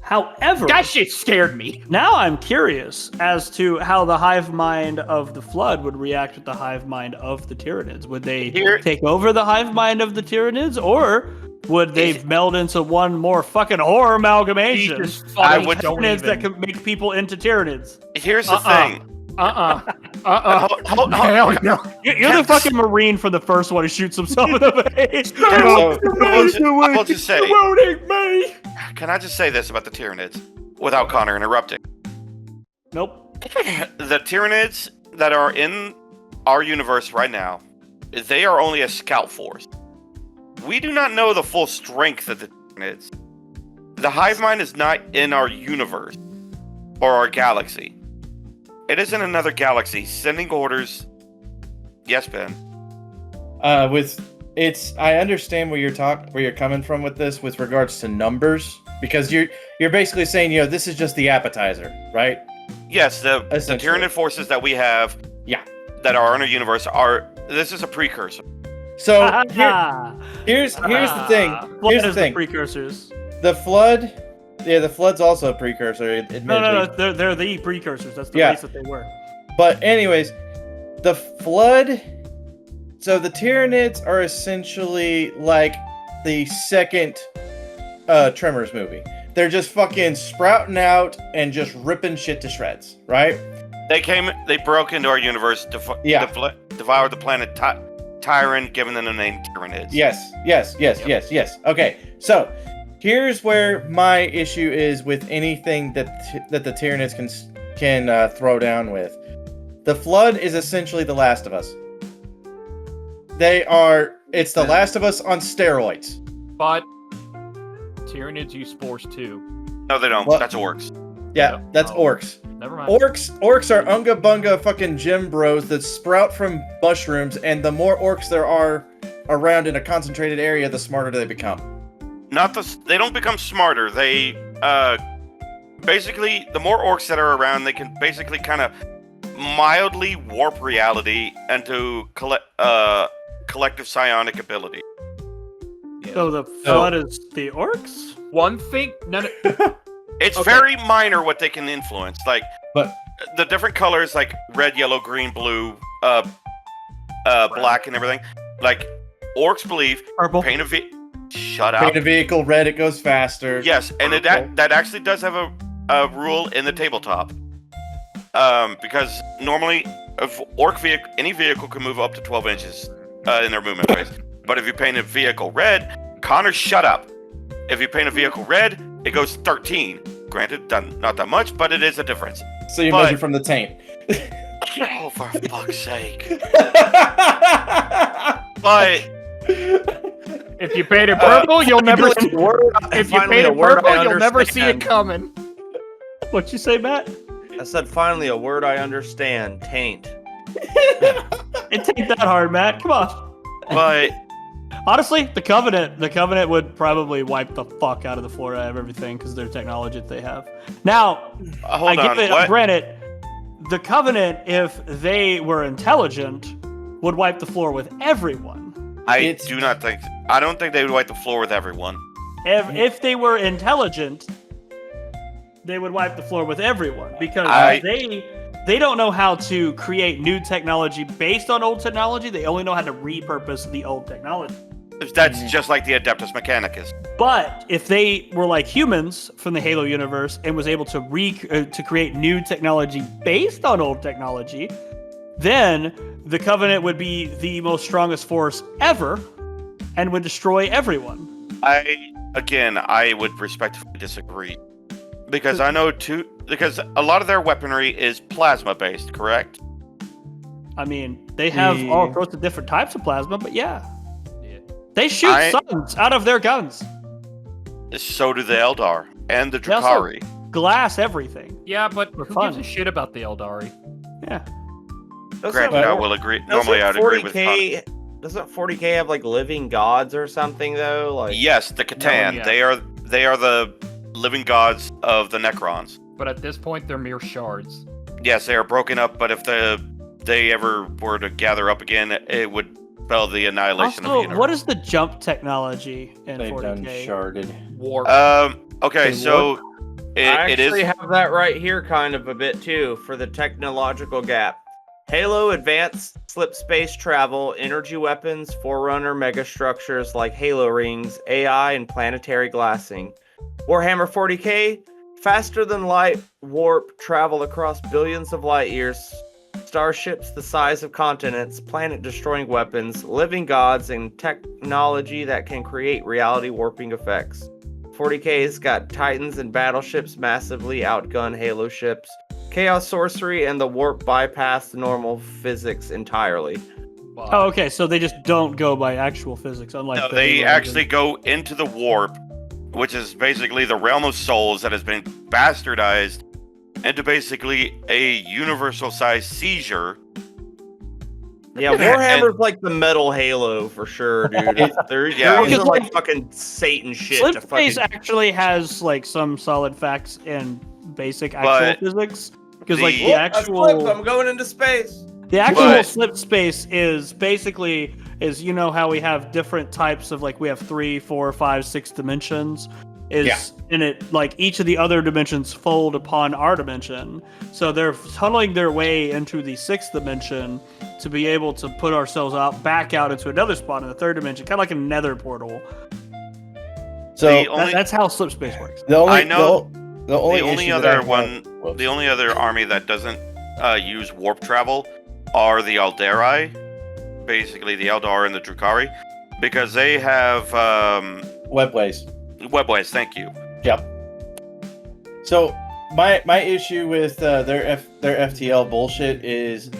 however, that shit scared me. Now I'm curious as to how the hive mind of the flood would react with the hive mind of the Tyranids. Would they take over the hive mind of the Tyranids, or would they meld into one more fucking horror amalgamation? Tyranids that could make people into Tyrannids. Here's the thing. Hell no. You're the fucking Marine from the first one who shoots himself in the face. I will just say, me. Can I just say this about the Tyranids without Connor interrupting? Nope. The Tyranids that are in our universe right now, they are only a scout force. We do not know the full strength of the Tyranids. The hive mind is not in our universe or our galaxy. It is in another galaxy, sending orders. Yes, Ben. I understand where you're coming from with this, with regards to numbers, because you're basically saying, this is just the appetizer, right? Yes, the Tyranid forces that we have, that are in our universe this is a precursor. So here's the thing. Here's the thing. Precursors. The flood. Yeah, the flood's also a precursor. No, they're the precursors. That's the race that they were. But anyways, the flood. So the Tyranids are essentially like the second Tremors movie. They're just fucking sprouting out and just ripping shit to shreds, right? They broke into our universe, devoured the planet Tyran, giving them the name Tyranids. Yes. Okay, so here's where my issue is with anything that the Tyranids can throw down with. The Flood is essentially The Last of Us. It's The Last of Us on steroids. But Tyranids use spores too. No, they don't. That's orcs. Yeah, that's orcs. Never mind. Orcs are unga bunga fucking gym bros that sprout from mushrooms, and the more orcs there are around in a concentrated area, the smarter they become. They don't become smarter. They basically, the more orcs that are around, they can basically kind of mildly warp reality into collective psionic ability. Yeah. So the Flood is the orcs? One thing, It's very minor what they can influence. But the different colors like red, yellow, green, blue, black, and everything. Like orcs believe Purple. paint a shut Paint up. a vehicle red, it goes faster. Yes, and that actually does have a rule in the tabletop. Because normally, if any vehicle can move up to 12 inches in their movement phase. But if you paint a vehicle red, Connor, shut up. If you paint a vehicle red, it goes 13. Granted, not that much, but it is a difference. So you measure from the taint. Oh, for fuck's sake! But If you paint it purple, you'll never see. If you paint it purple, you'll never see it coming. What'd you say, Matt? I said finally a word I understand. Taint. It ain't that hard, Matt. Come on. but Honestly, the Covenant would probably wipe the fuck out of the floor out of everything because of their technology that they have. Now, hold on. What? Granted, the Covenant, if they were intelligent, would wipe the floor with everyone. I don't think they would wipe the floor with everyone. If they were intelligent, they would wipe the floor with everyone because they don't know how to create new technology based on old technology. They only know how to repurpose the old technology. That's just like the Adeptus Mechanicus. But if they were like humans from the Halo universe and was able to create new technology based on old technology, then the Covenant would be the most strongest force ever and would destroy everyone. I would respectfully disagree. Because because a lot of their weaponry is plasma based, correct? I mean, they have all sorts of different types of plasma, but yeah. They shoot suns out of their guns. So do the Eldar and the They also Drukhari. glass everything. Yeah, but For who fun. gives a shit about the Eldari? Yeah. Granted, I will agree. Normally, I'd agree with Connor. Doesn't 40K have like living gods or something though? Like Yes, the Catan. No, yeah. They are the living gods of the Necrons. But at this point, they're mere shards. Yes, they are broken up, but if they ever were to gather up again, it would spell the annihilation of the Also, universe. what is the jump technology in They've 40K? done sharded. Warp. Okay, so I it is. actually have that right here kind of a bit too for the technological gap. Halo advanced slip space travel, energy weapons, Forerunner megastructures like Halo rings, AI, and planetary glassing. Warhammer 40K, faster than light, warp, travel across billions of light years, starships the size of continents, planet-destroying weapons, living gods, and technology that can create reality warping effects. 40K's got titans and battleships massively outgun Halo ships. Chaos sorcery and the warp bypass normal physics entirely. Wow. Oh, okay. So they just don't go by actual physics, unlike No, the they Halo actually go into the warp, which is basically the realm of souls that has been bastardized into basically a universal-sized seizure. Yeah, Warhammer's like the metal Halo for sure, dude. They're using like fucking Satan shit to Slip Space fucking... actually has like some solid facts in basic actual physics because like the actual I'm going into space. slip space is basically you know how we have different types of like we have 3, 4, 5, 6 dimensions in it, like each of the other dimensions fold upon our dimension, so they're tunneling their way into the 6th dimension to be able to put ourselves back out into another spot in the 3rd dimension, kind of like a nether portal. So That's how slip space works. the only other army that doesn't use warp travel are the Alderi, basically the Eldar and the Drukhari, because they have webways. webways. Thank you. Yep. So my issue with their FTL bullshit is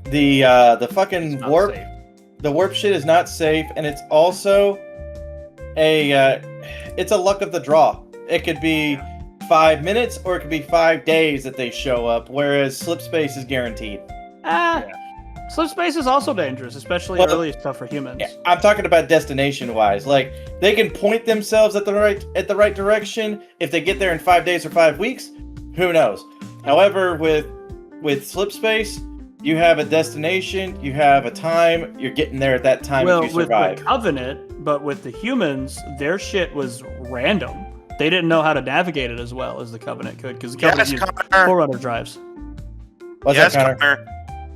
the fucking warp. Safe. The warp shit is not safe, and it's also it's a luck of the draw. It could be 5 minutes or it could be 5 days that they show up, whereas slip space is guaranteed. Slip space is also dangerous, especially early stuff for humans. Yeah, I'm talking about destination wise. Like they can point themselves at the right direction. If they get there in 5 days or 5 weeks, who knows? However, with slip space, you have a destination, you have a time, you're getting there at that time if you survive. With the Covenant, but with the humans, their shit was random. They didn't know how to navigate it as well as the Covenant could, because the Covenant used Forerunner drives. What's yes, that, Connor? Connor.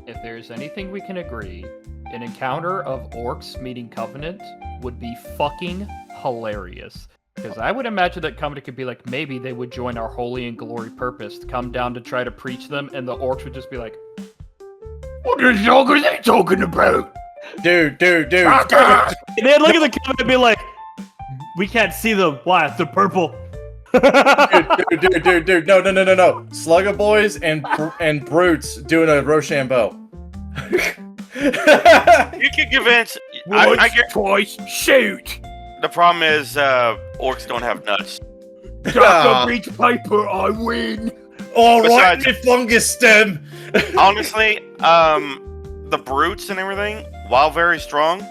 If there's anything we can agree, an encounter of orcs meeting Covenant would be fucking hilarious. Because I would imagine that Covenant could be like, maybe they would join our holy and glory purpose, to come down to try to preach them, and the orcs would just be like, what the hell are they talking about? Dude. And they'd look at the Covenant and be like, we can't see them. Why? They're purple. dude. No. Slugger boys and brutes doing a Rochambeau. You can convince. I get twice, shoot! the problem is orcs don't have nuts. Breach paper, I win! All right, Besides- me fungus stem. Honestly, the brutes and everything, while very strong,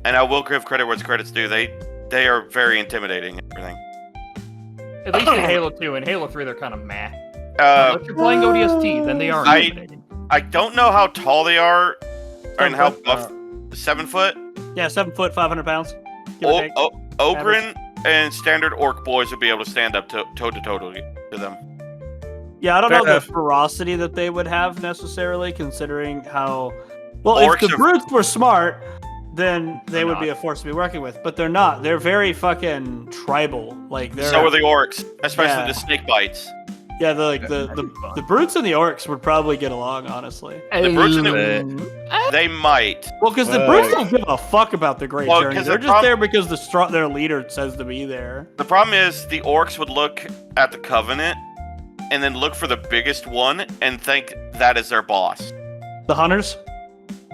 and I will give credit where credit's due, they are very intimidating and everything. At least in Halo 2. In Halo 3, they're kind of meh. Uh, If you're playing ODST, then they are intimidating. I don't know how tall they are, and how 7 buff. 7 foot. Yeah, 7 foot, 500 pounds. Give or take. Ogren and standard orc boys would be able to stand up toe to toe to them. Yeah, I don't Fair know enough. the ferocity that they would have necessarily, considering how. Well, Orcs if the are- brutes were smart, then they They're would be not. a force to be working with. But they're not. They're very fucking tribal. Like they're. So are the orcs, especially Yeah. the snake bites. Yeah, the brutes and the orcs would probably get along, honestly. The brutes and the, they might. Well, because the brutes don't give a fuck about the Great Well, Journey. 'cause They're the just there because their leader says to be there. The problem is the orcs would look at the Covenant and then look for the biggest one and think that is their boss. The hunters,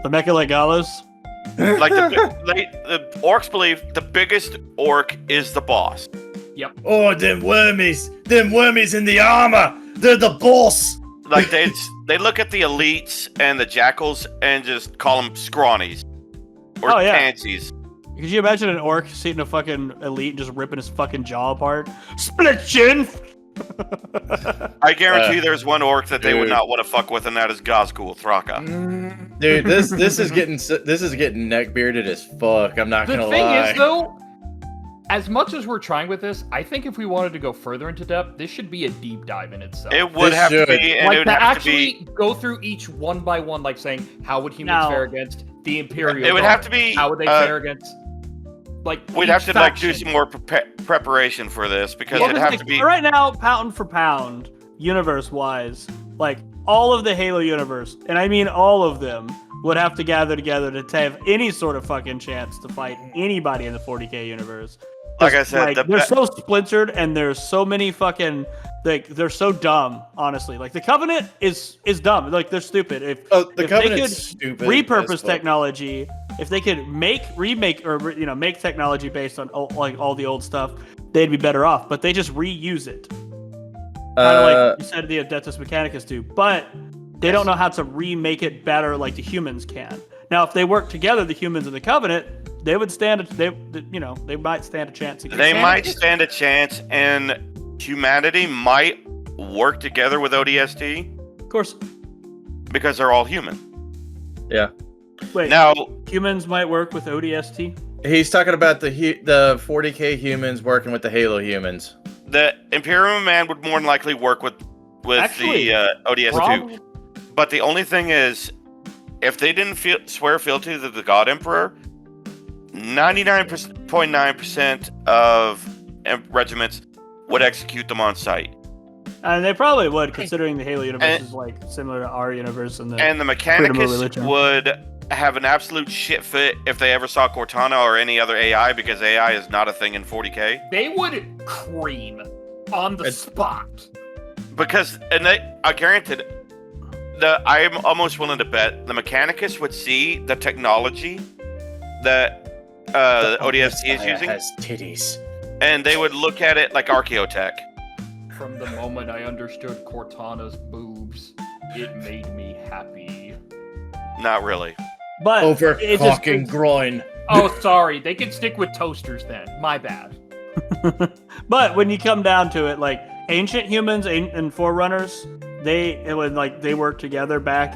the Mechalegalos. Like the orcs believe the biggest orc is the boss. Oh, them wormies in the armor. They're the boss. Like they look at the elites and the jackals and just call them scrawnies or Oh, yeah. pansies. Could you imagine an orc seeing a fucking elite and just ripping his fucking jaw apart? Split chin! I guarantee there's one orc that they would dude. not want to fuck with, and that is Gazgul Thraka. Dude, this is getting neckbearded as fuck. I'm not The gonna thing lie. is, though, as much as we're trying with this, I think if we wanted to go further into depth, this should be a deep dive in itself. It would This have should. to be, and it Like would to have to actually be. go through each one by one, like saying how would humans Now- fare against the Imperial? It would Guard? have to be. How would they fare against? Like We'd have each to like do faction? some more preparation for this because Well, it'd 'cause, have like, to be. right now, pound for pound, universe-wise, like all of the Halo universe, and I mean all of them, would have to gather together to have any sort of fucking chance to fight anybody in the 40k universe. Like I said, the they're so splintered, and there's so many fucking they're so dumb. Honestly, like the Covenant is dumb. Like they're stupid. If Oh, the if they Covenant's could stupid. repurpose as fuck. technology, if they could remake or make technology based on all the old stuff, they'd be better off. But they just reuse it, kind of like you said the Adeptus Mechanicus do. But they don't know how to remake it better like the humans can. Now, if they work together, the humans and the Covenant, they would stand. They might stand a chance. Against They it. might stand a chance, and humanity might work together with ODST Of course. because they're all human. Wait, Now, humans might work with ODST. He's talking about the 40k humans working with the Halo humans. the Imperial Man would more than likely work with Actually, the ODST. Probably. But the only thing is, if they didn't swear fealty to the God Emperor, 99.9% of regiments would execute them on sight. And they probably would, considering the Halo universe is like similar to our universe and the. And the Freedom of Mechanicus religion. would have an absolute shit fit if they ever saw Cortana or any other AI, because AI is not a thing in 40k. They would cream on the spot. Because, I guarantee I'm almost willing to bet the Mechanicus would see the technology that the ODST is using, Has titties. and they would look at it like archaeotech. From the moment I understood Cortana's boobs, it made me happy. Not really. But Over it's cock and just, groin. Oh, sorry. They can stick with toasters then. My bad. but when you come down to it, like ancient humans and forerunners, they worked together back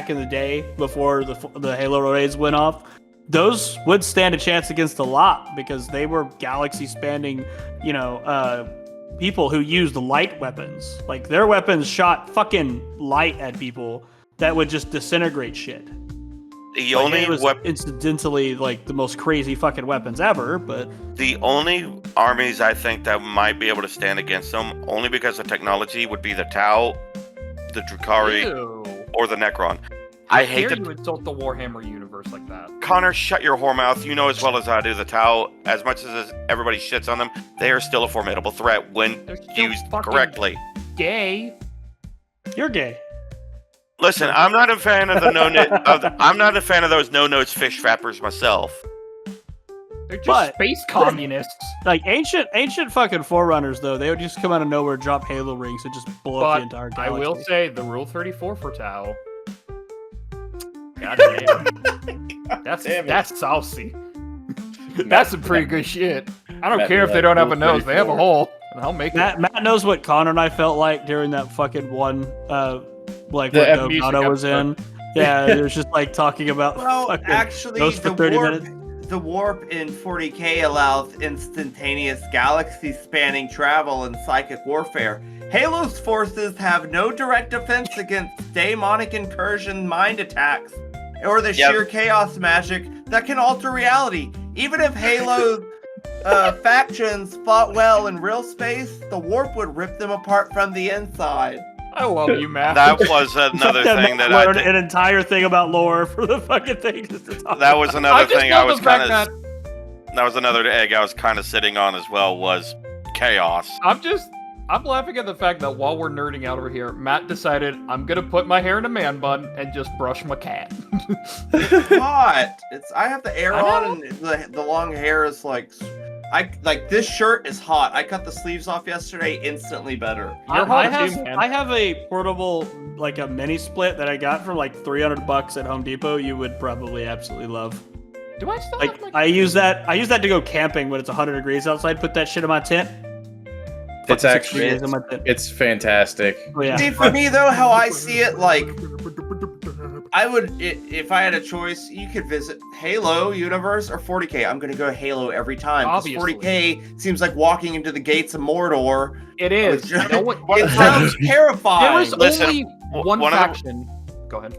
in the day before the Halo raids went off. Those would stand a chance against a lot because they were galaxy spanning, people who used light weapons. Like their weapons shot fucking light at people that would just disintegrate shit. The Like, only it was weapon, incidentally like the most crazy fucking weapons ever, but the only armies I think that might be able to stand against them, only because of technology, would be the Tau, the Drukhari, Ew. or the Necron. I hate dare to you insult the Warhammer universe like that. Connor, shut your whore mouth. You know as well as I do the Tau, as much as everybody shits on them, they are still a formidable threat when They're still used fucking correctly. Gay. you're gay. Listen, I'm not a fan of the I'm not a fan of those no-notes fish fappers myself. They're just But- space communists. Like ancient fucking Forerunners though, they would just come out of nowhere, drop Halo rings, and just blow up the But entire I galaxy. will say the Rule 34 for Tau. God damn. That's saucy. That's some pretty good shit. I don't Matt care be if they like, don't have a Rule nose. They have a 34. hole. And I'll make it. Matt knows what Connor and I felt like during that fucking one, like The what music Dogato was in. Yeah, it was just like talking about. Well, fucking actually, those for the 30 warp, minutes. the warp in 40K allows instantaneous galaxy-spanning travel in psychic warfare. Halo's forces have no direct defense against demonic incursion mind attacks, or the Yep. sheer chaos magic that can alter reality. Even if Halo's factions fought well in real space, the warp would rip them apart from the inside. I love you, Matt. That was another Fucking thing that Matt I learned did. an entire thing about lore for the fucking thing. Just to talk That was about. another just thing I love was the fact kind of. That was another egg I was kind of sitting on as well. Was chaos. I'm laughing at the fact that while we're nerding out over here, Matt decided I'm gonna put my hair in a man bun and just brush my cat. Hot. I have the air I on, and the long hair is like this shirt is hot. I cut the sleeves off yesterday, instantly better. You're I hot have too, man. I have a portable like a mini split that I got for like $300 at Home Depot. You would probably absolutely love. Do I still Like have my... I use that to go camping when it's 100 degrees outside. Put that shit in my tent. It's Fucking 60 actually degrees in my tent. it's fantastic. Oh, yeah. See, for me though, how I see it, like I would, if I had a choice, you could visit Halo universe or 40K. I'm gonna go Halo every time. 'Cause Obviously. 40K seems like walking into the gates of Mordor. It is. Which- No one... It sounds There terrifying. was Listen, only one one of the- faction. Go ahead.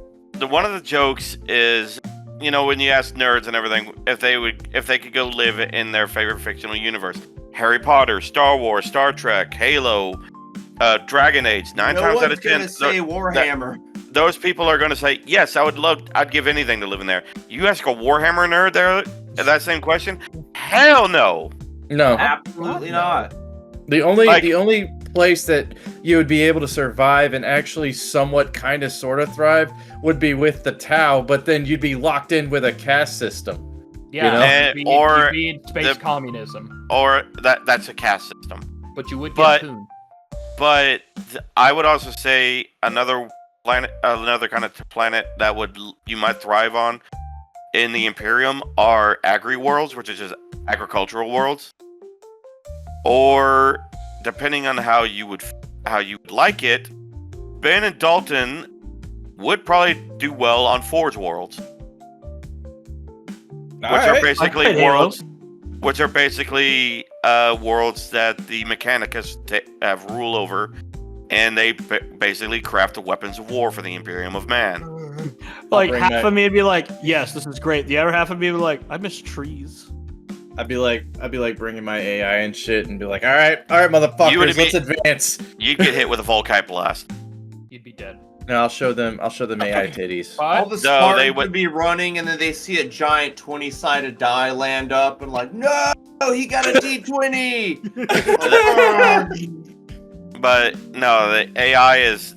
One of the jokes is, when you ask nerds and everything, if they could go live in their favorite fictional universe, Harry Potter, Star Wars, Star Trek, Halo, Dragon Age, nine no times one's out of 10, gonna say Warhammer. those people are going to say, yes, I'd give anything to live in there. You ask a Warhammer nerd that same question? Hell no. No, Absolutely not. the only Like- the only place that you would be able to survive and actually somewhat kind of sort of thrive would be with the Tau, but then you'd be locked in with a caste system. Yeah, You know? you'd be, Or you'd be in space the- communism, Or that's a caste system. but you would But- get poon. But I would also say another planet, another kind of planet that you might thrive on in the Imperium are agri worlds, which is just agricultural worlds. Or depending on how you would like it, Ben and Dalton would probably do well on Forge worlds, which are basically Alright, Halo. worlds. Which are basically worlds that the Mechanicus have rule over, and they basically craft the weapons of war for the Imperium of Man. Like bring half back- of me would be like, yes, this is great. The other half of me would be like, I miss trees. I'd be like bringing my AI and shit and be like, all right, motherfuckers, You would let's be- advance. You'd get hit with a Volkite blast. You'd be dead. And I'll show them AI titties. All But the No, Spartans they would would- be running, and then they see a giant 20-sided die land up, and like, no, he got a D20. But no, the AI is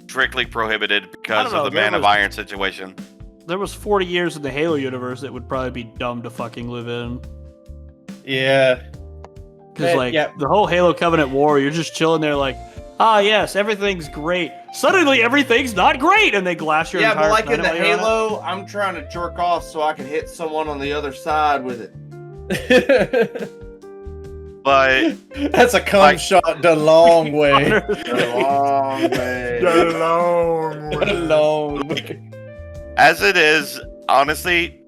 strictly prohibited because know, of the there Man of was- Iron situation. There was 40 years in the Halo universe that would probably be dumb to fucking live in. Yeah. Because like yeah. the whole Halo Covenant War, you're just chilling there like, ah yes, everything's great. Suddenly everything's not great, and they glass your Yeah, entire but like in planet the while you're on it. Halo, I'm trying to jerk off so I can hit someone on the other side with it. But That's a cum Like- shot the long way. A long way. The long way. as it is, honestly,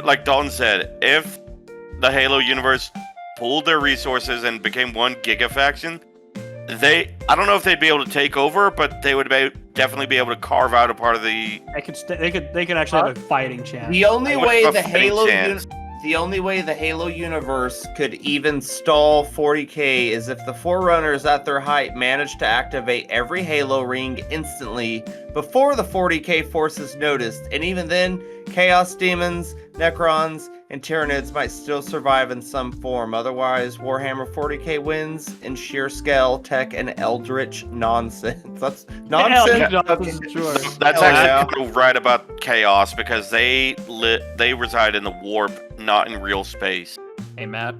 like Dalton said, if the Halo universe pooled their resources and became one Giga faction, I don't know if they'd be able to take over, but they would definitely be able to carve out a part of the. They could actually have a fighting chance. The only Like, way a the fighting Halo chance. the only way the Halo universe could even stall 40k is if the Forerunners at their height managed to activate every Halo ring instantly before the 40k forces noticed, and even then, Chaos Demons, Necrons, and Tyranids might still survive in some form. Otherwise, Warhammer 40k wins in sheer scale, tech, and eldritch nonsense. That's nonsense. Sure. That's Hell yeah. actually right about Chaos because they reside in the warp, not in real space. Hey Matt,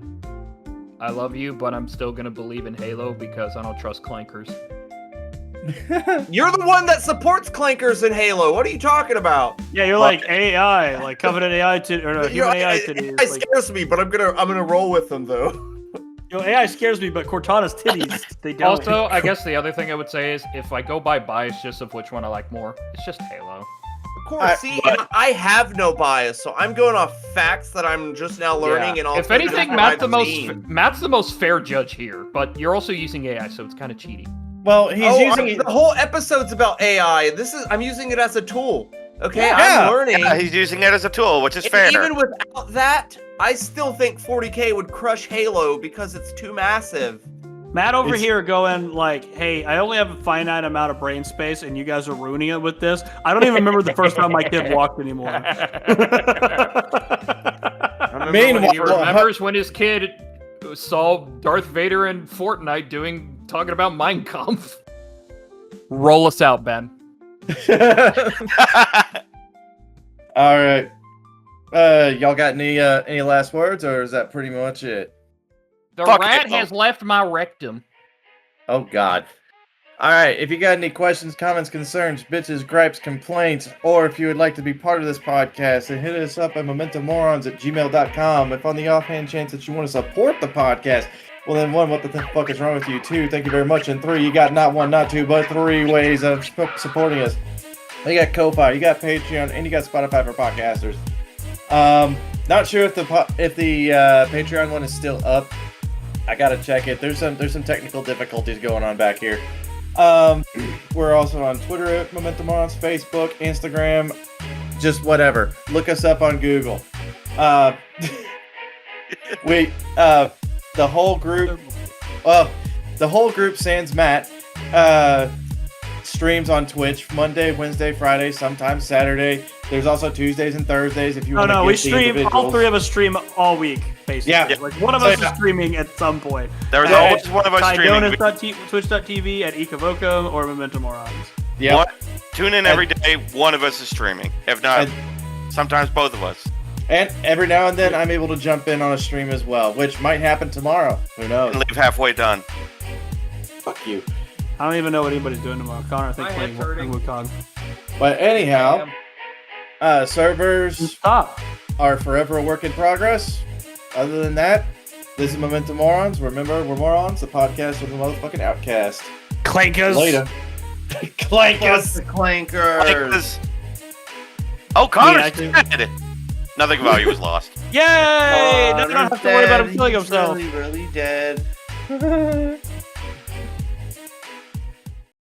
I love you, but I'm still gonna believe in Halo because I don't trust clankers. You're the one that supports clankers in Halo. What are you talking about? Yeah, you're like AI, like Covenant AI human AI titties. It Like, scares me, but I'm gonna roll with them though. AI scares me, but Cortana's titties, they don't. Also, I guess the other thing I would say is if I go by bias just of which one I like more, it's just Halo. Of course, I have no bias, so I'm going off facts that I'm just now learning. Yeah. And also If anything, what Matt's I've the most fair judge here, but you're also using AI, so it's kind of cheaty. Well, he's using the whole episode's about AI. I'm using it as a tool. Okay, Yeah. I'm learning. Yeah, he's using it as a tool, which is And fair. even without that, I still think 40k would crush Halo because it's too massive. Matt over It's- here going like, hey, I only have a finite amount of brain space and you guys are ruining it with this. I don't even remember the first time my kid walked anymore. Meanwhile, He remembers when his kid saw Darth Vader in Fortnite talking about Mein Kampf. Roll us out, Ben. All right. Y'all got any last words, or is that pretty much it? The Fuck rat Halo. has left my rectum. Oh God. All right. If you got any questions, comments, concerns, bitches, gripes, complaints, or if you would like to be part of this podcast, then hit us up at momentummorons@gmail.com. If on the offhand chance that you want to support the podcast, well then one, what the fuck is wrong with you? Two, thank you very much. And three, you got not one, not two, but three ways of supporting us. You got Ko-Fi, you got Patreon, and you got Spotify for podcasters. Not sure if the Patreon one is still up. I gotta check it. There's some technical difficulties going on back here. We're also on Twitter at Momentum Morons, Facebook, Instagram, just whatever. Look us up on Google. The whole group sans Matt streams on Twitch Monday, Wednesday, Friday, sometimes Saturday. There's also Tuesdays and Thursdays if you want to we stream, all three of us stream all week, basically. Yeah. Like one of us is streaming at some point. There's always one of us streaming. Twitch.tv at Ecavoco or Momentum Morons. Yeah. Tune in every day. One of us is streaming. If not, sometimes both of us. And every now and then I'm able to jump in on a stream as well, which might happen tomorrow. Who knows? And leave halfway done. Fuck you. I don't even know what anybody's doing tomorrow. Connor, I think My playing head's hurting. Wukong. But anyhow, servers Stop. are forever a work in progress. Other than that, this is Momentum Morons. Remember, we're morons, the podcast with the motherfucking outcast. Clankers. Later. Clankers. The clankers. Oh, Connor's Yeah, dead. Nothing of value was lost. Yay! Now I don't have to worry about him killing He's himself. really, really dead.